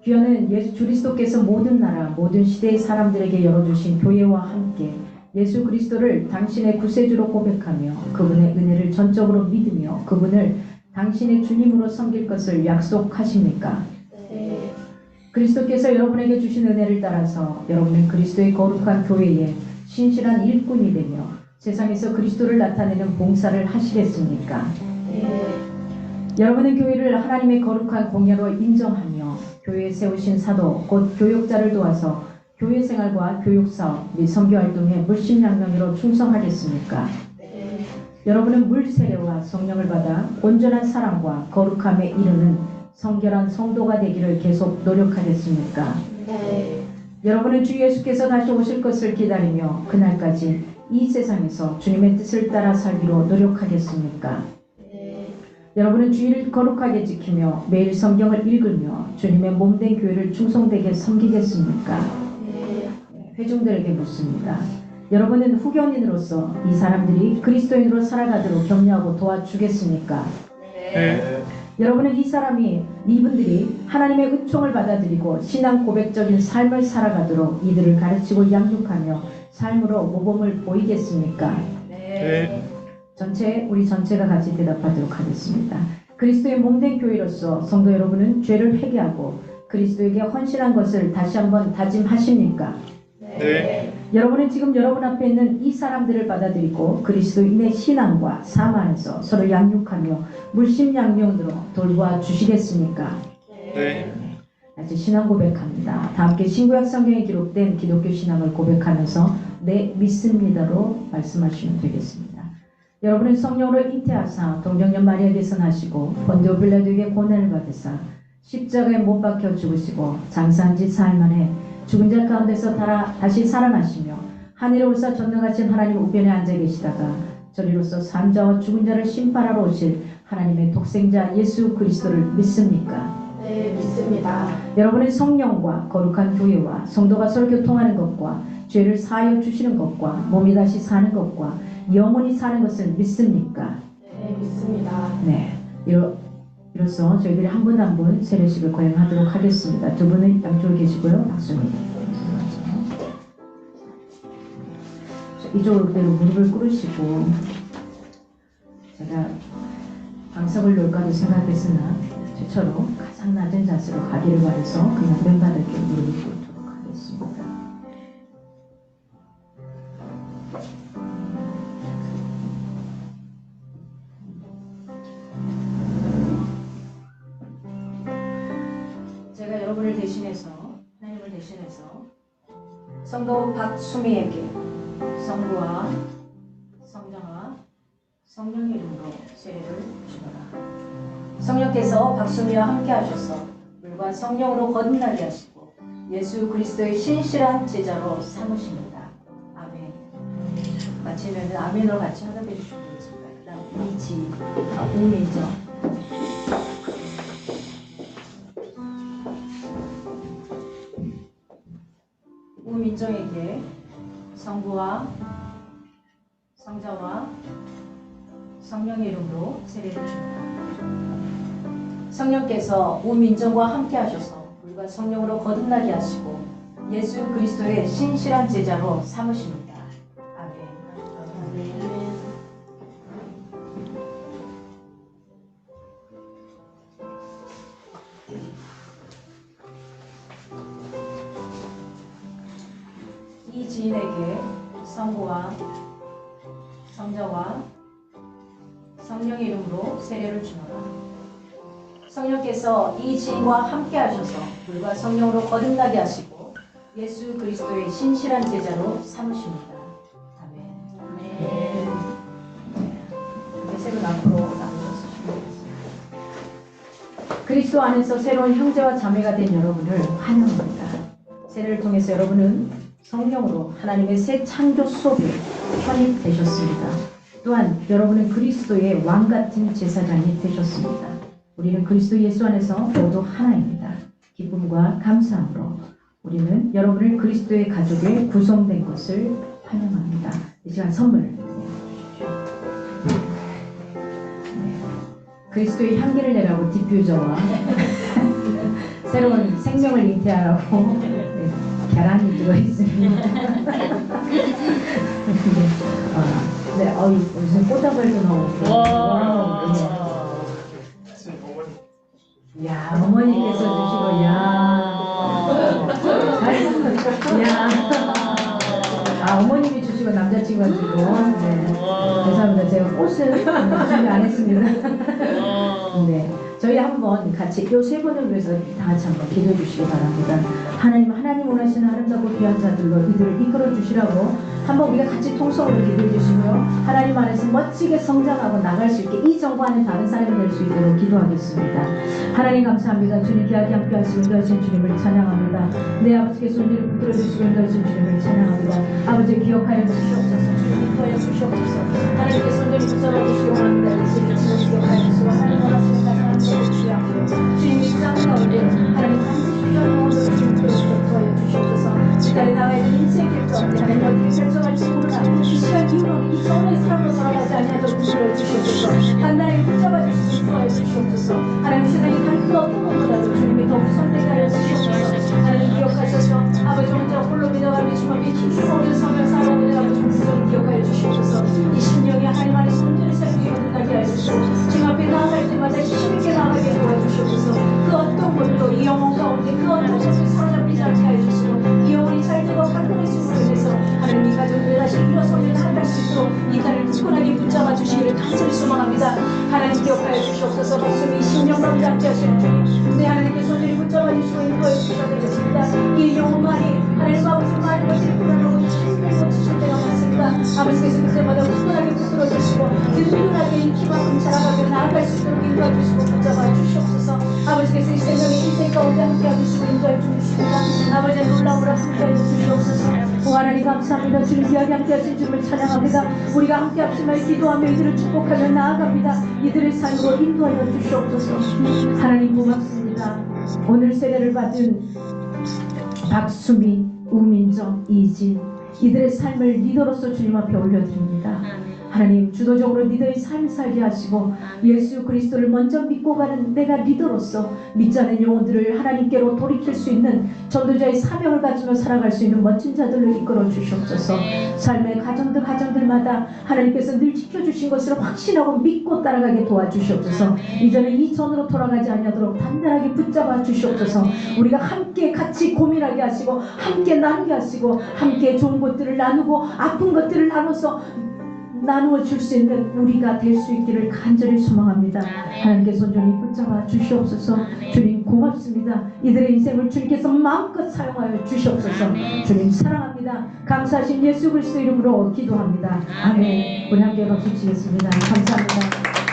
귀하는 예수 그리스도께서 모든 나라, 모든 시대의 사람들에게 열어주신 교회와 함께 예수 그리스도를 당신의 구세주로 고백하며 그분의 은혜를 전적으로 믿으며 그분을 당신의 주님으로 섬길 것을 약속하십니까? 네. 그리스도께서 여러분에게 주신 은혜를 따라서 여러분은 그리스도의 거룩한 교회에 신실한 일꾼이 되며 세상에서 그리스도를 나타내는 봉사를 하시겠습니까? 네. 여러분은 교회를 하나님의 거룩한 공예로 인정하며 교회에 세우신 사도 곧 교역자를 도와서 교회 생활과 교육사업 및 선교활동에 물심양면으로 충성하겠습니까? 네. 여러분은 물 세례와 성령을 받아 온전한 사랑과 거룩함에 이르는 성결한 성도가 되기를 계속 노력하겠습니까? 네. 여러분은 주 예수께서 다시 오실 것을 기다리며 그날까지 이 세상에서 주님의 뜻을 따라 살기로 노력하겠습니까? 네. 여러분은 주일을 거룩하게 지키며 매일 성경을 읽으며 주님의 몸된 교회를 충성되게 섬기겠습니까? 네. 회중들에게 묻습니다. 여러분은 후견인으로서 이 사람들이 그리스도인으로 살아가도록 격려하고 도와주겠습니까? 네. 여러분은 이분들이 하나님의 은총을 받아들이고 신앙 고백적인 삶을 살아가도록 이들을 가르치고 양육하며 삶으로 모범을 보이겠습니까? 네. 우리 전체가 같이 대답하도록 하겠습니다. 그리스도의 몸된 교회로서 성도 여러분은 죄를 회개하고 그리스도에게 헌신한 것을 다시 한번 다짐하십니까? 네. 여러분은 지금 여러분 앞에 있는 이 사람들을 받아들이고 그리스도인의 신앙과 삶 안에서 서로 양육하며 물심양면으로 돌보아 주시겠습니까? 네. 아직 신앙 고백합니다. 다 함께 신구약 성경에 기록된 기독교 신앙을 고백하면서 네 믿습니다로 말씀하시면 되겠습니다. 여러분은 성령으로 잉태하사 동정녀 마리아에게 선하시고 본디오 빌라도에게 고난을 받으사 십자가에 못 박혀 죽으시고 장사한 지 사흘 만에 죽은 자 가운데서 다시 살아나시며 하늘에 올사 전능하신 하나님 우편에 앉아 계시다가 저리로서 산 자와 죽은 자를 심판하러 오실 하나님의 독생자 예수 그리스도를 믿습니까? 네, 믿습니다. 여러분은 성령과 거룩한 교회와 성도가 서로 교통하는 것과 죄를 사하여 주시는 것과 몸이 다시 사는 것과 영원히 사는 것을 믿습니까? 네, 믿습니다. 네. 이로써 저희들이 한 분 한 분 세례식을 거행하도록 하겠습니다. 두 분은 양쪽에 계시고요. 박수입니다. 이쪽으로 그대로 무릎을 꿇으시고 제가 방석을 놓을까도 생각했으나 최초로 가장 낮은 자세로 가기를 바라서 그냥 맨바닥에 무릎을 꿇도록 하겠습니다. 제가 여러분을 대신해서 하나님을 대신해서 성도 박수미에게 성부와 성자와 성령의 이름으로 세례를 주노라. 성령께서 박수미와 함께 하셔서 물과 성령으로 거듭나게 하시고 예수 그리스도의 신실한 제자로 삼으십니다. 아멘. 마치면 아멘으로 같이 하답해 주시면 되겠습니다. 그 다음 이지, 우미죠. 우민정에게 성부와 성자와 성령의 이름으로 세례를 줍니다. 성령께서 우민정과 함께 하셔서 불과 성령으로 거듭나게 하시고 예수 그리스도의 신실한 제자로 삼으십니다. 아멘. 아멘. 이 지인에게 성부와 성자와 성령의 이름으로 세례를 주노라. 성령께서 이 지인과 함께 하셔서 불과 성령으로 거듭나게 하시고 예수 그리스도의 신실한 제자로 삼으십니다. 아멘. 세분 앞으로 나누셔서 준비하겠습니다. 그리스도 안에서 새로운 형제와 자매가 된 여러분을 환영합니다. 세례를 통해서 여러분은 성령으로 하나님의 새 창조 속에 편입되셨습니다. 또한 여러분은 그리스도의 왕 같은 제사장이 되셨습니다. 우리는 그리스도 예수 안에서 모두 하나입니다. 기쁨과 감사함으로 우리는 여러분을 그리스도의 가족에 구성된 것을 환영합니다. 이 시간 선물 그리스도의 향기를 내라고 디퓨저와 새로운 생명을 잉태하라고 계란이 들어있습니다. 무슨 꽃다발도 나오고. 야, 어머니께서 주시고, 어머님이 주시고 남자친구가 주고. 네. 감사합니다. 제가 꽃을 준비 안 했습니다. 네. 저희 한번 같이 이 세 분을 위해서 다 같이 한번 기도해 주시기 바랍니다. 하나님 원하시는 아름답고 귀한 자들로 이들을 이끌어 주시라고 한번 우리가 같이 통성으로 기도해 주시고요. 하나님 안에서 멋지게 성장하고 나갈 수 있게 이 정보 안에 다른 사람이 될 수 있도록 기도하겠습니다. 하나님 감사합니다. 주님 귀하게 함께 하시고 인도하신 주님을 찬양합니다. 내 아버지께 손들을 붙들어 주시고 인도하신 주님을 찬양합니다. 아버지 기억하여 주시옵소서. 주님 인도하여 주시옵소서. 하나님께 손들을 붙잡아 주시기 원합니다. 예수님의 지금 기억하여 주시고 하나님 원하시는 가장 주시옵소서. 주님 이 땅 가운데 하나님 반드시 영원으로 주님께 도와여 주시옵소서. 이 땅에 나와의 인생 길 가운데 하나님 어떻게 결정할지 몰라 이 시간 이후로 이 전의 삶으로 살아가지 아니하도록 붙들어 주시옵소서. 단단히 붙잡아 주시기 도와여 주시옵소서. 하나님 세상에 다른 그 어떤 것보다도 주님이 더 우선되게 하여 주시옵소서. 하나님 기억하셔서 아버지 혼자 홀로 믿어가며 주님의 힘쓰는 성령 살아오는 아버지 말씀을 기억하여 주시옵소서. 이 심령이 하나님 안에 손들을 살기 원하게 하여 주시옵소서. 지금 앞에 나아갈 때마다 힘있게 나아가게 도와주시옵소서. 그 어떤 것도 이 영혼 가운데 그 어떤 것도 사로잡히지 않게 하여 주시고 이 영혼이 살되고 강건해짐으로 인해서 하나님 이 가족들 다시 일어서며 나아갈 수 있도록 이 딸을 굳건하게 붙잡아 주시기를 간절히 소망합니다. 하나님 기억하여 주시옵소서. 말씀 이 심령 가운데 함께 하시는 주님 내 하나님께 손들이 붙잡아 주시고 인도해 주셔야 되겠습니다. 이 영혼만이 하나님 아버지 많은 것을 불안하고 힘들고 지칠 때가 많습니다. 아버지께서 그때마다 굳건하게 붙들어 주시고 든든하게 이 키만큼 자라가며 나아갈 수 있도록 인도해 주시고 붙잡아 주시옵소서. 아버지께서 이 생명의 인생 가운데 함께해 주시고 인도해 주십니다. 아버지의 놀라움으로 함께해 주시옵소서. 오 하나님 감사합니다. 주님 귀하게 함께하신 주님을 찬양합니다. 우리가 함께 합심하여 기도하며 이들을 축복하며 나아갑니다. 이들의 삶으로 인도하여 주시옵소서. 하나님 고맙습니다. 오늘 세례를 받은 박수미, 우민정, 이진 이들의 삶을 리더로서 주님 앞에 올려드립니다. 하나님 주도적으로 리더의 삶을 살게 하시고 예수 그리스도를 먼저 믿고 가는 내가 리더로서 믿지 않은 영혼들을 하나님께로 돌이킬 수 있는 전도자의 사명을 가지며 살아갈 수 있는 멋진 자들로 이끌어 주시옵소서. 삶의 가정들마다 하나님께서 늘 지켜주신 것을 확신하고 믿고 따라가게 도와주시옵소서. 이제는 이 전으로 돌아가지 아니하도록 단단하게 붙잡아 주시옵소서. 우리가 함께 같이 고민하게 하시고 함께 나누게 하시고 함께 좋은 것들을 나누고 아픈 것들을 나눠서 나누어 줄 수 있는 우리가 될 수 있기를 간절히 소망합니다. 하나님께서 온전히 붙잡아 주시옵소서. 주님 고맙습니다. 이들의 인생을 주님께서 마음껏 사용하여 주시옵소서. 주님 사랑합니다. 감사하신 예수 그리스도 이름으로 기도합니다. 아멘. 우리 함께 박수 치겠습니다. 감사합니다.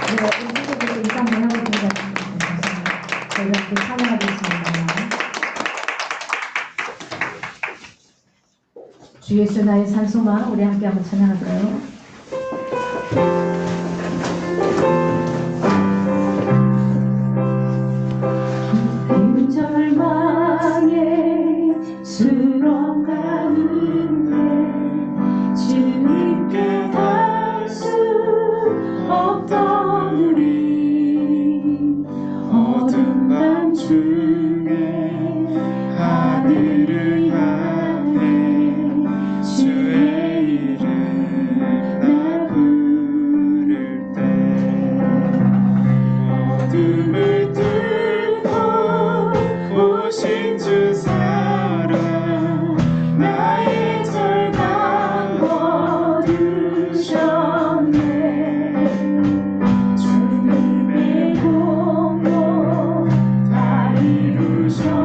네, 우리 친구들에게 인사 한번 하고 드리겠습니다. 감사합니다. 저희가 함께 찬양하겠습니다. 주 예수 나의 산소마 우리 함께 한번 찬양할까요? 그 절망에 수렁 가운데 주님께 닿을 수 없던 우리 어둠 밤 중에 하늘을 향해 주의 이름 나 부를 때 어둠을 뚫고 오신 주 사랑 나의 절망 거두셨네. 주님의 공로 다 이루셨네.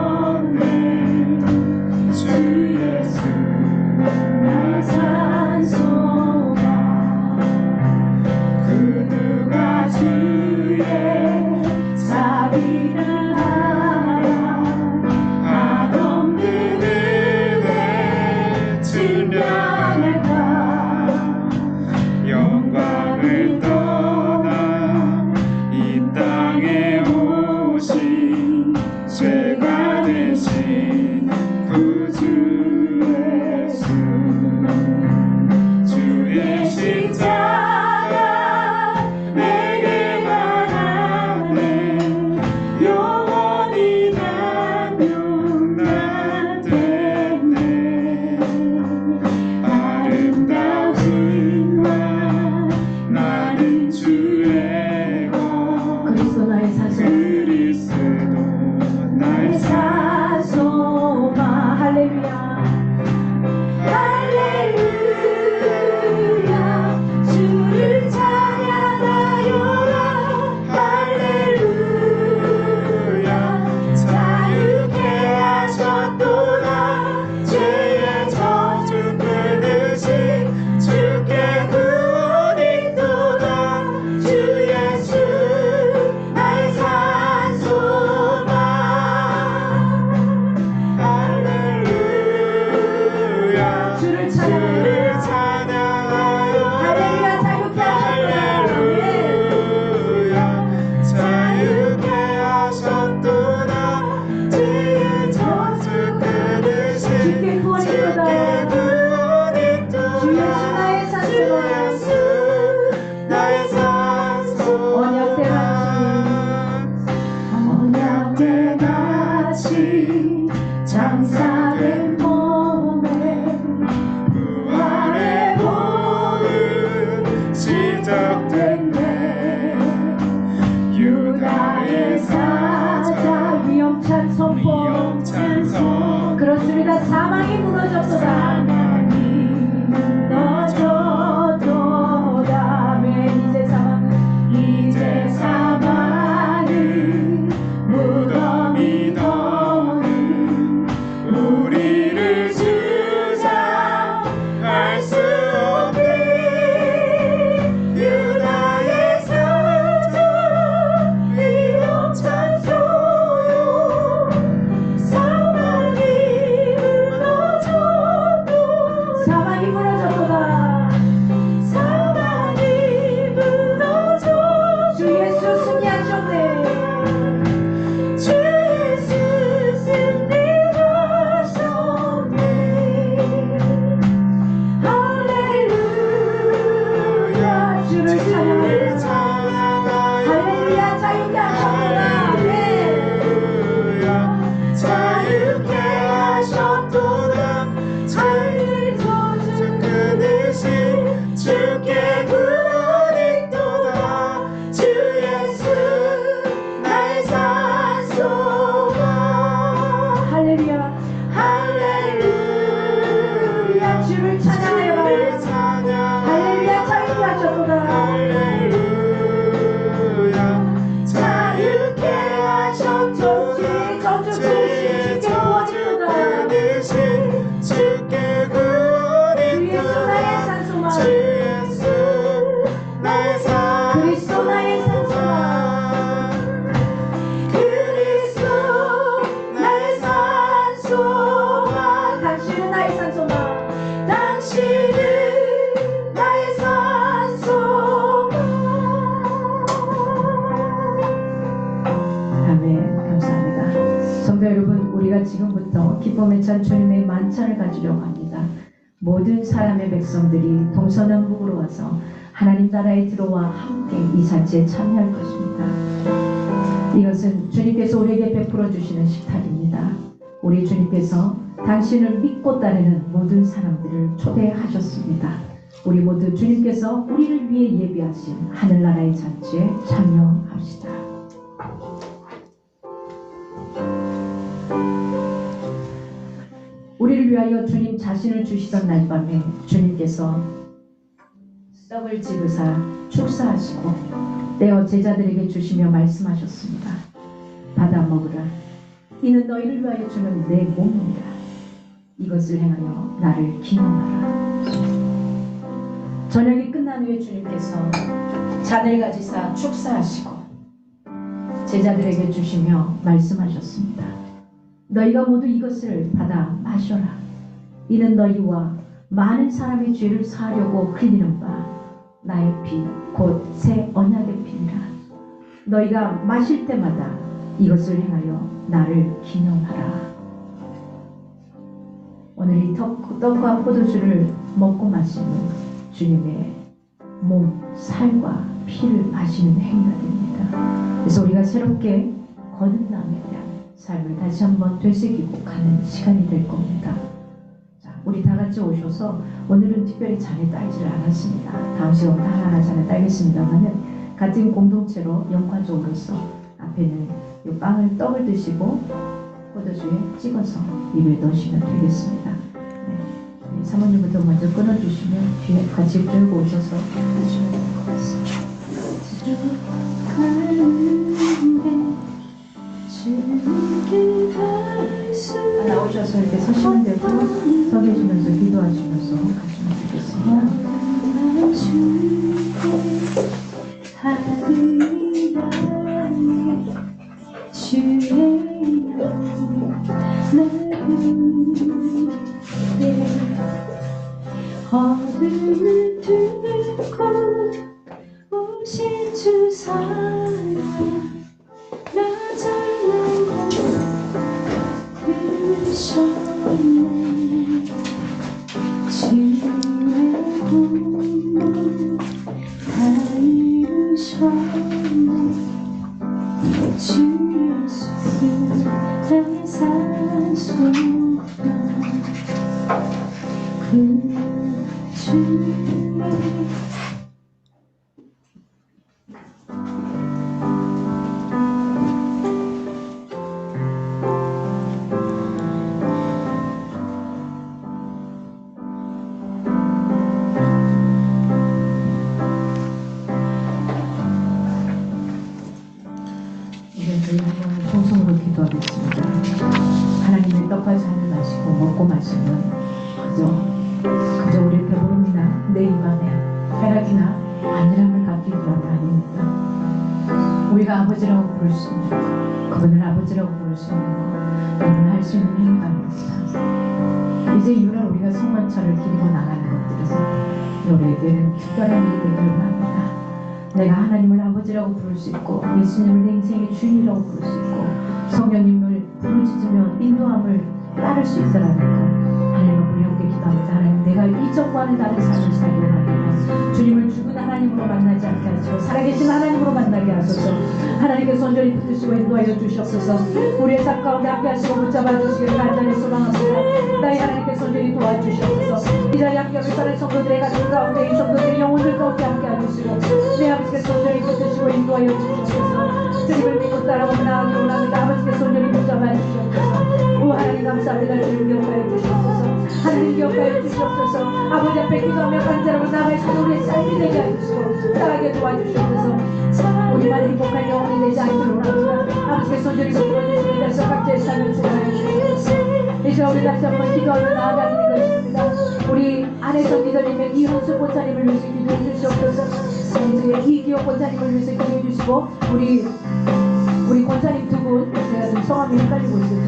다시 장사된 몸에 부활의 복음 시작됐네. 유다의 사자 위험찬 선포. 그렇습니다. 사망이 무너졌도다. 무너졌도다. 맨 이제 사망은 무덤이 더는 우리를 주장할 수 없네. 유다의 사자 위험찬 소용 사망이 무너졌도다. 사망이 무너졌도다. 사망이 무너졌도다. 주 예수 승리하셨네. 주 예수 승리하셨네. 할렐루야. 주를 찬양합니다. 할렐루야. 자유케 하셨도다. 네. 자유케 하셨도다. 자유를 끊으신 주께 구원이 있도다. 주 예수 나의 산소가. 할렐루야. 할렐루야. 주를 찬양하여 할렐루야. 자유케 하셨도다. 할렐루야. 자유케 하셨도다. 저주 끊으신 주께 구원이 주 예수 나의 있도다. 산소만. 주 예수 나의 그리스도 나의 산소만. 그리스도 나의 산소만. 당신은 나의 산소만. 당신은 나의 산소만. 아멘. 감사합니다. 성도 여러분, 우리가 지금부터 기쁨에 찬 주님의 만찬을 가지려고 합니다. 모든 사람의 백성들이 동서남북으로 와서 하나님 나라에 들어와 함께 이 잔치에 참여할 것입니다. 이것은 주님께서 우리에게 베풀어 주시는 식탁입니다. 우리 주님께서 당신을 믿고 따르는 모든 사람들을 초대하셨습니다. 우리 모두 주님께서 우리를 위해 예비하신 하늘나라의 잔치에 참여합시다. 우리를 위하여 주님 자신을 주시던 날밤에 주님께서 떡을 집으사 축사하시고 떼어 제자들에게 주시며 말씀하셨습니다. 받아 먹으라. 이는 너희를 위하여 주는 내 몸이라. 이것을 행하여 나를 기념하라. 저녁이 끝난 후에 주님께서 잔을 가지사 축사하시고 제자들에게 주시며 말씀하셨습니다. 너희가 모두 이것을 받아 마셔라. 이는 너희와 많은 사람의 죄를 사하려고 흘리는 바 나의 피 곧 새 언약의 피니라. 너희가 마실 때마다 이것을 행하여 나를 기념하라. 오늘 이 떡과 포도주를 먹고 마시는 주님의 몸, 살과 피를 마시는 행위가 됩니다. 그래서 우리가 새롭게 거듭남에 대한 삶을 다시 한번 되새기고 가는 시간이 될 겁니다. 자, 우리 다 같이 오셔서 오늘은 특별히 잔에 딸지를 않았습니다. 다음 시간부터 하나하나 잔에 딸겠습니다만은 같은 공동체로 영과적으로서 앞에는 이 빵을 떡을 드시고 포도주에 찍어서 입에 넣으시면 되겠습니다. 네. 사모님부터 먼저 끊어주시면 뒤에 같이 들고 오셔서 하시면 될 것 같습니다. 나오셔서 이렇게 서시면 되고 서 계시면서 기도하시면서 가시면 되겠습니다. 어둠을 뚫고 오신 주 사랑 나 젊은 곳 들으셨네. 주의 공로 다 이루셨네. 주 예수 나의 삶 약속한 그 주님 이제 저희 한번 통성으로 기도하겠습니다. 하나님의 떡과 잔을 마시고 먹고 마시면 그저 우리 배부릅니다. 내 입 안에 쾌락이나 안일함을 갖기 위한 아닙니다. 우리가 아버지라고 부를 수 있는 것, 그분을 아버지라고 부를 수 있는 것, 그분을 할 수 있는 행위가 아닙니다. 이제 이후로 우리가 성만차를 기리고 나가는 것들은 우리에게는 특별한 일이 되기를 원합니다. 내가 하나님을 아버지라고 부를 수 있고 예수님을 내 인생의 주인이라고 부를 수 있고 성령님을 부르짖으며 인도함을 따를 수 있다라는 것, 하나님 앞에 함께 기도합니다. 하나님, 내가 이전과는 다른 삶을 살기 원합니다. 주님을 죽은 하나님으로 만나지 않게 하시고 살아계신 하나님으로 만나게 하소서. 하나님께서 온전히 붙드시고 인도하여 주시옵소서. 우리의 삶 가운데 함께 하시고 붙잡아 주시기를 간절히 소망합니다. 나의 하나님께서 온전히 도와주시옵소서. 이 자리에 함께 하는 성도들의 가족 가운데 이 성도들의 영혼들 가운데 함께 하시고 내 아버지께서 온전히 붙드시고 인도하여 주시옵소서. 주님을 믿고 따라오는 나아가기 원합니다. 아버지께서 온전히 붙잡아 주시옵소서. 오 하나님 감사합니다. 주님 기억하여 주시옵소서. 하나님 기억하여 주시옵소서. 아버지 앞에 기도하며 간절하고 나아갈 수 있는 우리의 삶이 되게 하시고 따라게 도와주시옵소서. 우리만 행복한 영혼이 되지 않기를 원합니다. 아버지께서 온전히 붙들어주시고 이래서 각자의 삶을 주관해 주시옵소서. 이제 우리 다시 한번 기도하며 나아가는 것입니다. 우리 안에서 기도님의 이현수 권사님을 위해서 기도해 주시옵소서. 이제 이기호 권사님을 위해서 기도해 주시고 우리 권사님 두 분, 제가 좀 성함이 헷갈리고 있어요.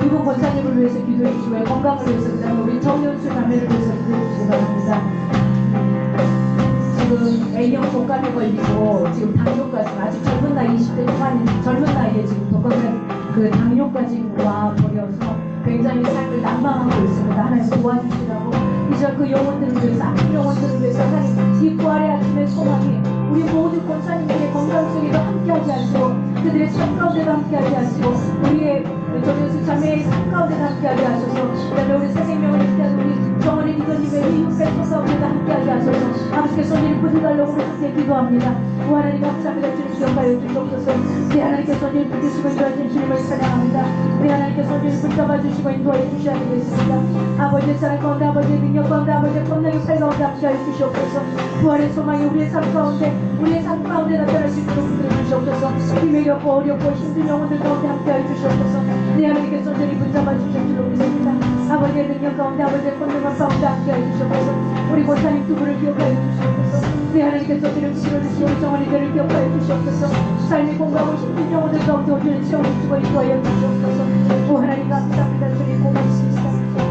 두 분 권사님을 위해서 기도해 주시고 건강을 위해서 그다음에 우리 정연수 자매를 위해서 기도해 주시기 바랍니다. 지금 A형 독감에 걸리고 지금 당뇨까지 아직 젊은 나이 20대 초반인 젊은 나이에 지금 독감에 당뇨까지 와 버려서 굉장히 삶을 난망하고 있습니다. 하나님 도와주시라고 이제 그 영혼들을 위해서 아픈 영혼들을 위해서 하나님 이 부활의 아침의 소망이 우리 모든 권사님들의 건강 속에도 함께하게 하시고 그들의 삶 가운데도 함께하게 하시고 우리의 정연수 자매의 삶 가운데도 함께하게 하셔서 그다음에 우리 새 생명을 함께하는 우리 정원의 리더님의 이웃 팬 가운데도 함께하게 하셔서 아버지께서 오늘 부디달라고 함께 기도합니다. 오 하나님 감사합니다. 주님 기억하여 주시옵소서. 우리 하나님께서 오늘 붙드시고 인도하신 주님을 찬양합니다. 우리 하나님께서 오늘 붙잡아 주시고 인도하여 주셔야 되겠습니다. 아버지의 사랑 가운데 아버지의 능력 가운데 아버지의 권능의 팔 가운데 함께하여 주시옵소서. 부활의 소망이 우리의 삶 가운데 나타날 수 있도록 붙들어 주시옵소서. 힘이 어렵고 어렵고 힘든 영혼들 가운데 함께하여 주시옵소서. 내 하나님께서 온전히 붙잡아 주실 줄로 믿습니다. 아버지의 능력 가운데 아버지의 권능과 가운데 함께하여 주시옵소서. 우리 권사님 두 분을 기억하여 주시옵소서. 내 하나님께서 저를 붙들어주시고 우리 정원이들을 기억하여 주시옵소서. 삶이 공부하고 힘든 영혼들 가운데 온전히 채워주시고 인도하여 주시옵소서. 오 하나님 감사합니다. 주님 고맙습니다.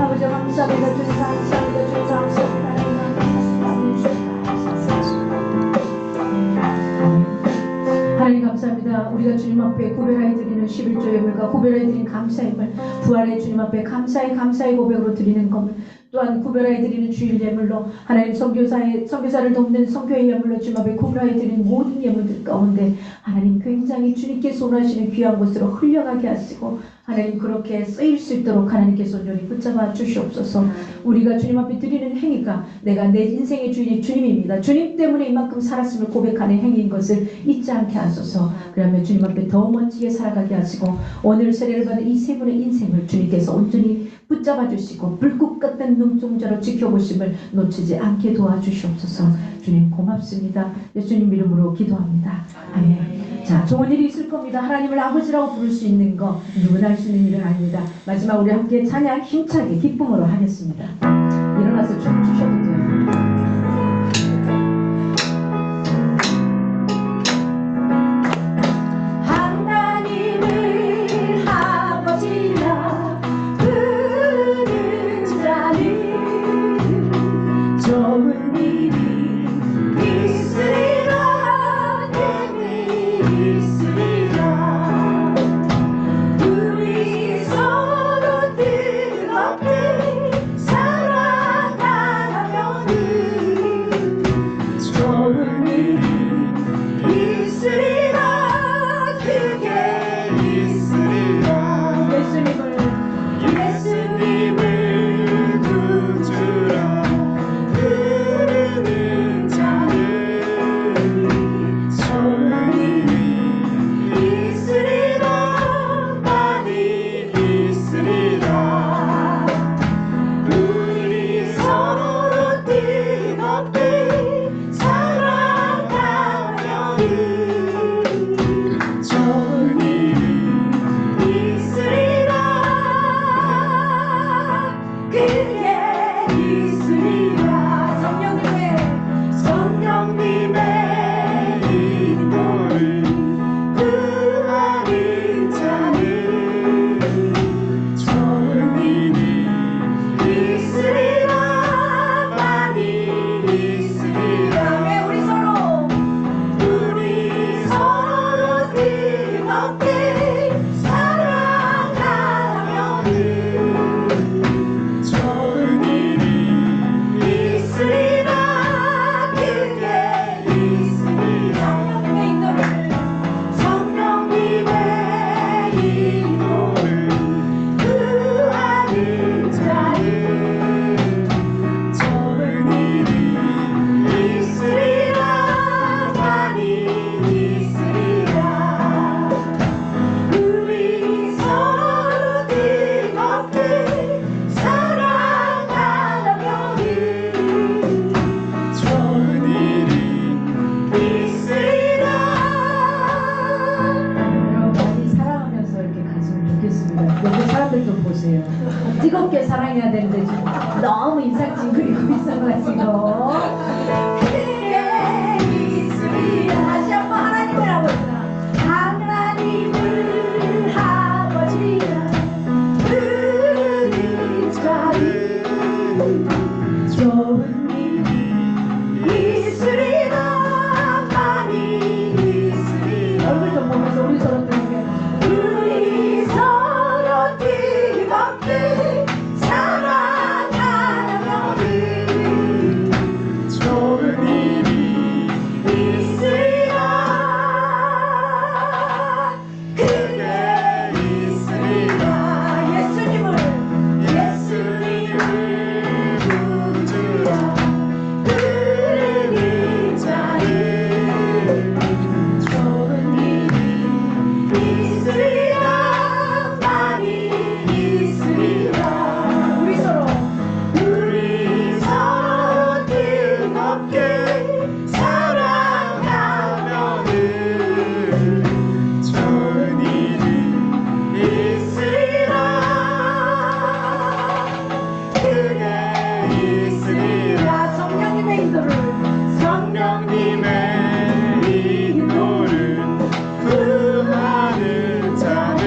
아버지 감사합니다. 주님 감사합니다. 주님 감사합니다. 하나님 감사합니다. 우리가 주님 앞에 구별하여 드리는 11조 예물과 구별하여 드리는 감사의 물, 부활의 주님 앞에 감사의 고백으로 드리는 것, 또한 구별하여 드리는 주일 예물로 하나님 선교사를 돕는 선교의 예물로 주님 앞에 구별하여 드리는 모든 예물들 가운데 하나님 굉장히 주님께서 원하시는 귀한 곳으로 흘려가게 하시고 하나님 그렇게 쓰일 수 있도록 하나님께서 온전히 붙잡아 주시옵소서. 우리가 주님 앞에 드리는 행위가 내가 내 인생의 주인이 주님입니다. 주님 때문에 이만큼 살았음을 고백하는 행위인 것을 잊지 않게 하소서. 그러면 주님 앞에 더 멋지게 살아가게 하시고 오늘 세례를 받은 이 세 분의 인생을 주님께서 온전히 붙잡아 주시고 불꽃 같은 눈동자로 지켜보심을 놓치지 않게 도와주시옵소서. 주님 고맙습니다. 예수님 이름으로 기도합니다. 아멘. 자, 좋은 일이 있을 겁니다. 하나님을 아버지라고 부를 수 있는 거 누구나 할 수 있는 일은 아닙니다. 마지막 우리 함께 찬양 힘차게 기쁨으로 하겠습니다. 일어나서 춤 추셔도 돼요. 좋은 일이 있으리라 있으리라 우리 서로 뜨겁게 사랑하며 부탁드리겠습니다. 옆에 사람들 좀 보세요. 뜨겁게 사랑해야 되는데 지금 너무 인상 찡그리고 있어가지고. 그래 있으리라. 다시 한번 하나님을 아버지라. 하나님을 아버지라. 우리 자리 좋은 일이 있으리라. 많이 있으리라. 얼굴 좀 보면서 우리 서로 뜨겁게. 우리 서로 뜨겁게 사랑하며 좋은 일이 있으리라. 그게 있으리라. 예수님을 붙들자. 그를 자리 좋은 일이 있으리라. 많이 있으리라. 우리 서로 뜨겁게 사랑하면은 좋은 일이 있으리라. 그게 있으리라. 성령님의 인도를 구하는 자는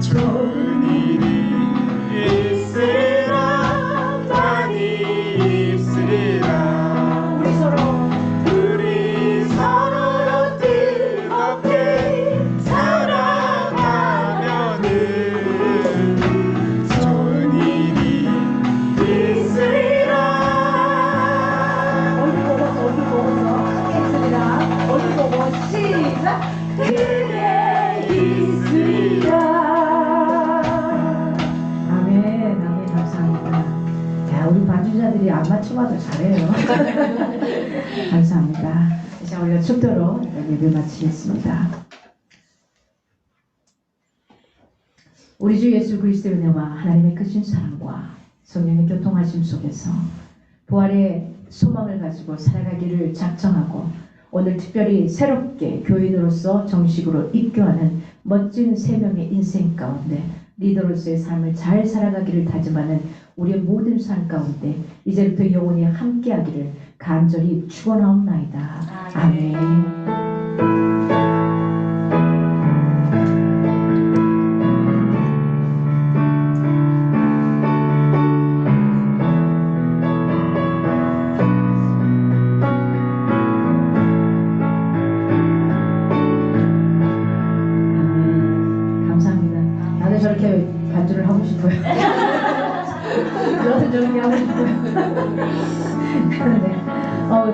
좋은 일이 있으리라. 많이 있으리라. 우리 서로 뜨겁게 사랑하면은 좋은 일이 있으리라. 얼굴 보고서 크게 있으리라. 얼굴 보고 시작. 그게 있으리라. 아멘, 아멘, 감사합니다. 야, 우리 반주자들이 안 맞춰봐도 잘해요. 감사합니다. 자, 우리가 축도로 예배 마치겠습니다. 우리 주 예수 그리스도의 은혜와 하나님의 크신 사랑과 성령의 교통하심 속에서 부활의 소망을 가지고 살아가기를 작정하고 오늘 특별히 새롭게 교인으로서 정식으로 입교하는 멋진 세 명의 인생 가운데 리더로서의 삶을 잘 살아가기를 다짐하는 우리의 모든 삶 가운데 이제부터 영원히 함께하기를 간절히 축원하옵나이다. 아멘. 아멘. 감사합니다. 나도 저렇게 반주를 하고 싶어요. 저도 저렇게 하고 싶어요. 네.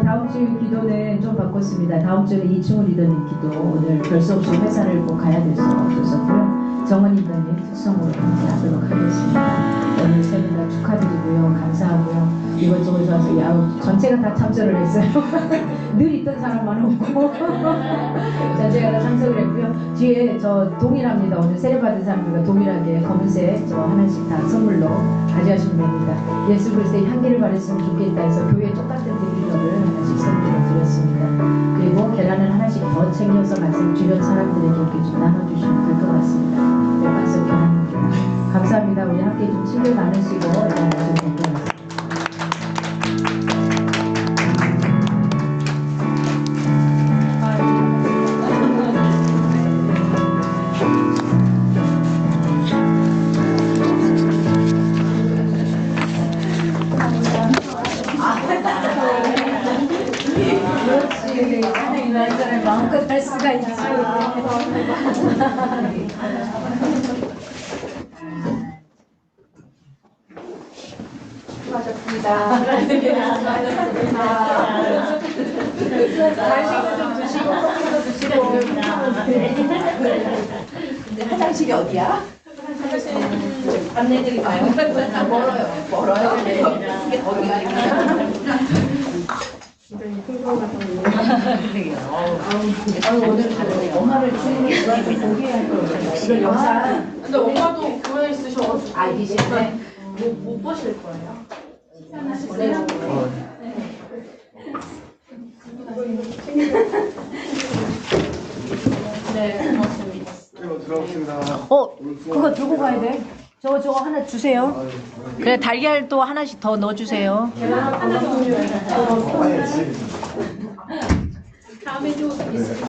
다음 주 기도는 좀 바꿨습니다. 다음 주는 이충우 리더님 기도 오늘 별 수 없이 회사를 꼭 가야 돼서 없었고요. 정원 리더님 특성으로 함께하도록 하겠습니다. 오늘 세 분 다 축하드리고요. 감사하고요. 이것저것 좋아서 야 전체가 다 참석을 했어요. 늘 있던 사람만 없고 전체가 다 참석을 했고요. 뒤에 저 동일합니다. 오늘 세례 받은 사람들과 동일하게 검은색 저 하나씩 다 선물로 가져가시면 됩니다. 예수 그리스도의 향기를 바랬으면 좋겠다 해서 교회에 똑같은 드릴러를 하나씩 선물로 드렸습니다. 그리고 계란을 하나씩 더 챙겨서 말씀 주변 사람들에게 이렇게 좀 나눠주시면 될 것 같습니다. 네, 박수 계란입니다. 감사합니다. 우리 함께 좀 친구 나누시고 일어나시면 될 것 같습니다. 그렇지. 하나님 말씀을 마음껏 할 수가 있지. 수고하셨습니다. 간식도 좀 드시고 커피도 드시고. 화장실이 어디야? 안내드릴까요? 멀어요. 이게 어디가 오늘 엄마를 충분히 보게 할 거예요. 이걸 영상. 근데 엄마도 교회에 있으셔가지고 알기시네. 못 보실 거예요. 들어오겠습니다. 그거 들고 가야 돼. 저거 하나 주세요. 그래, 달걀도 하나씩 더 넣어주세요.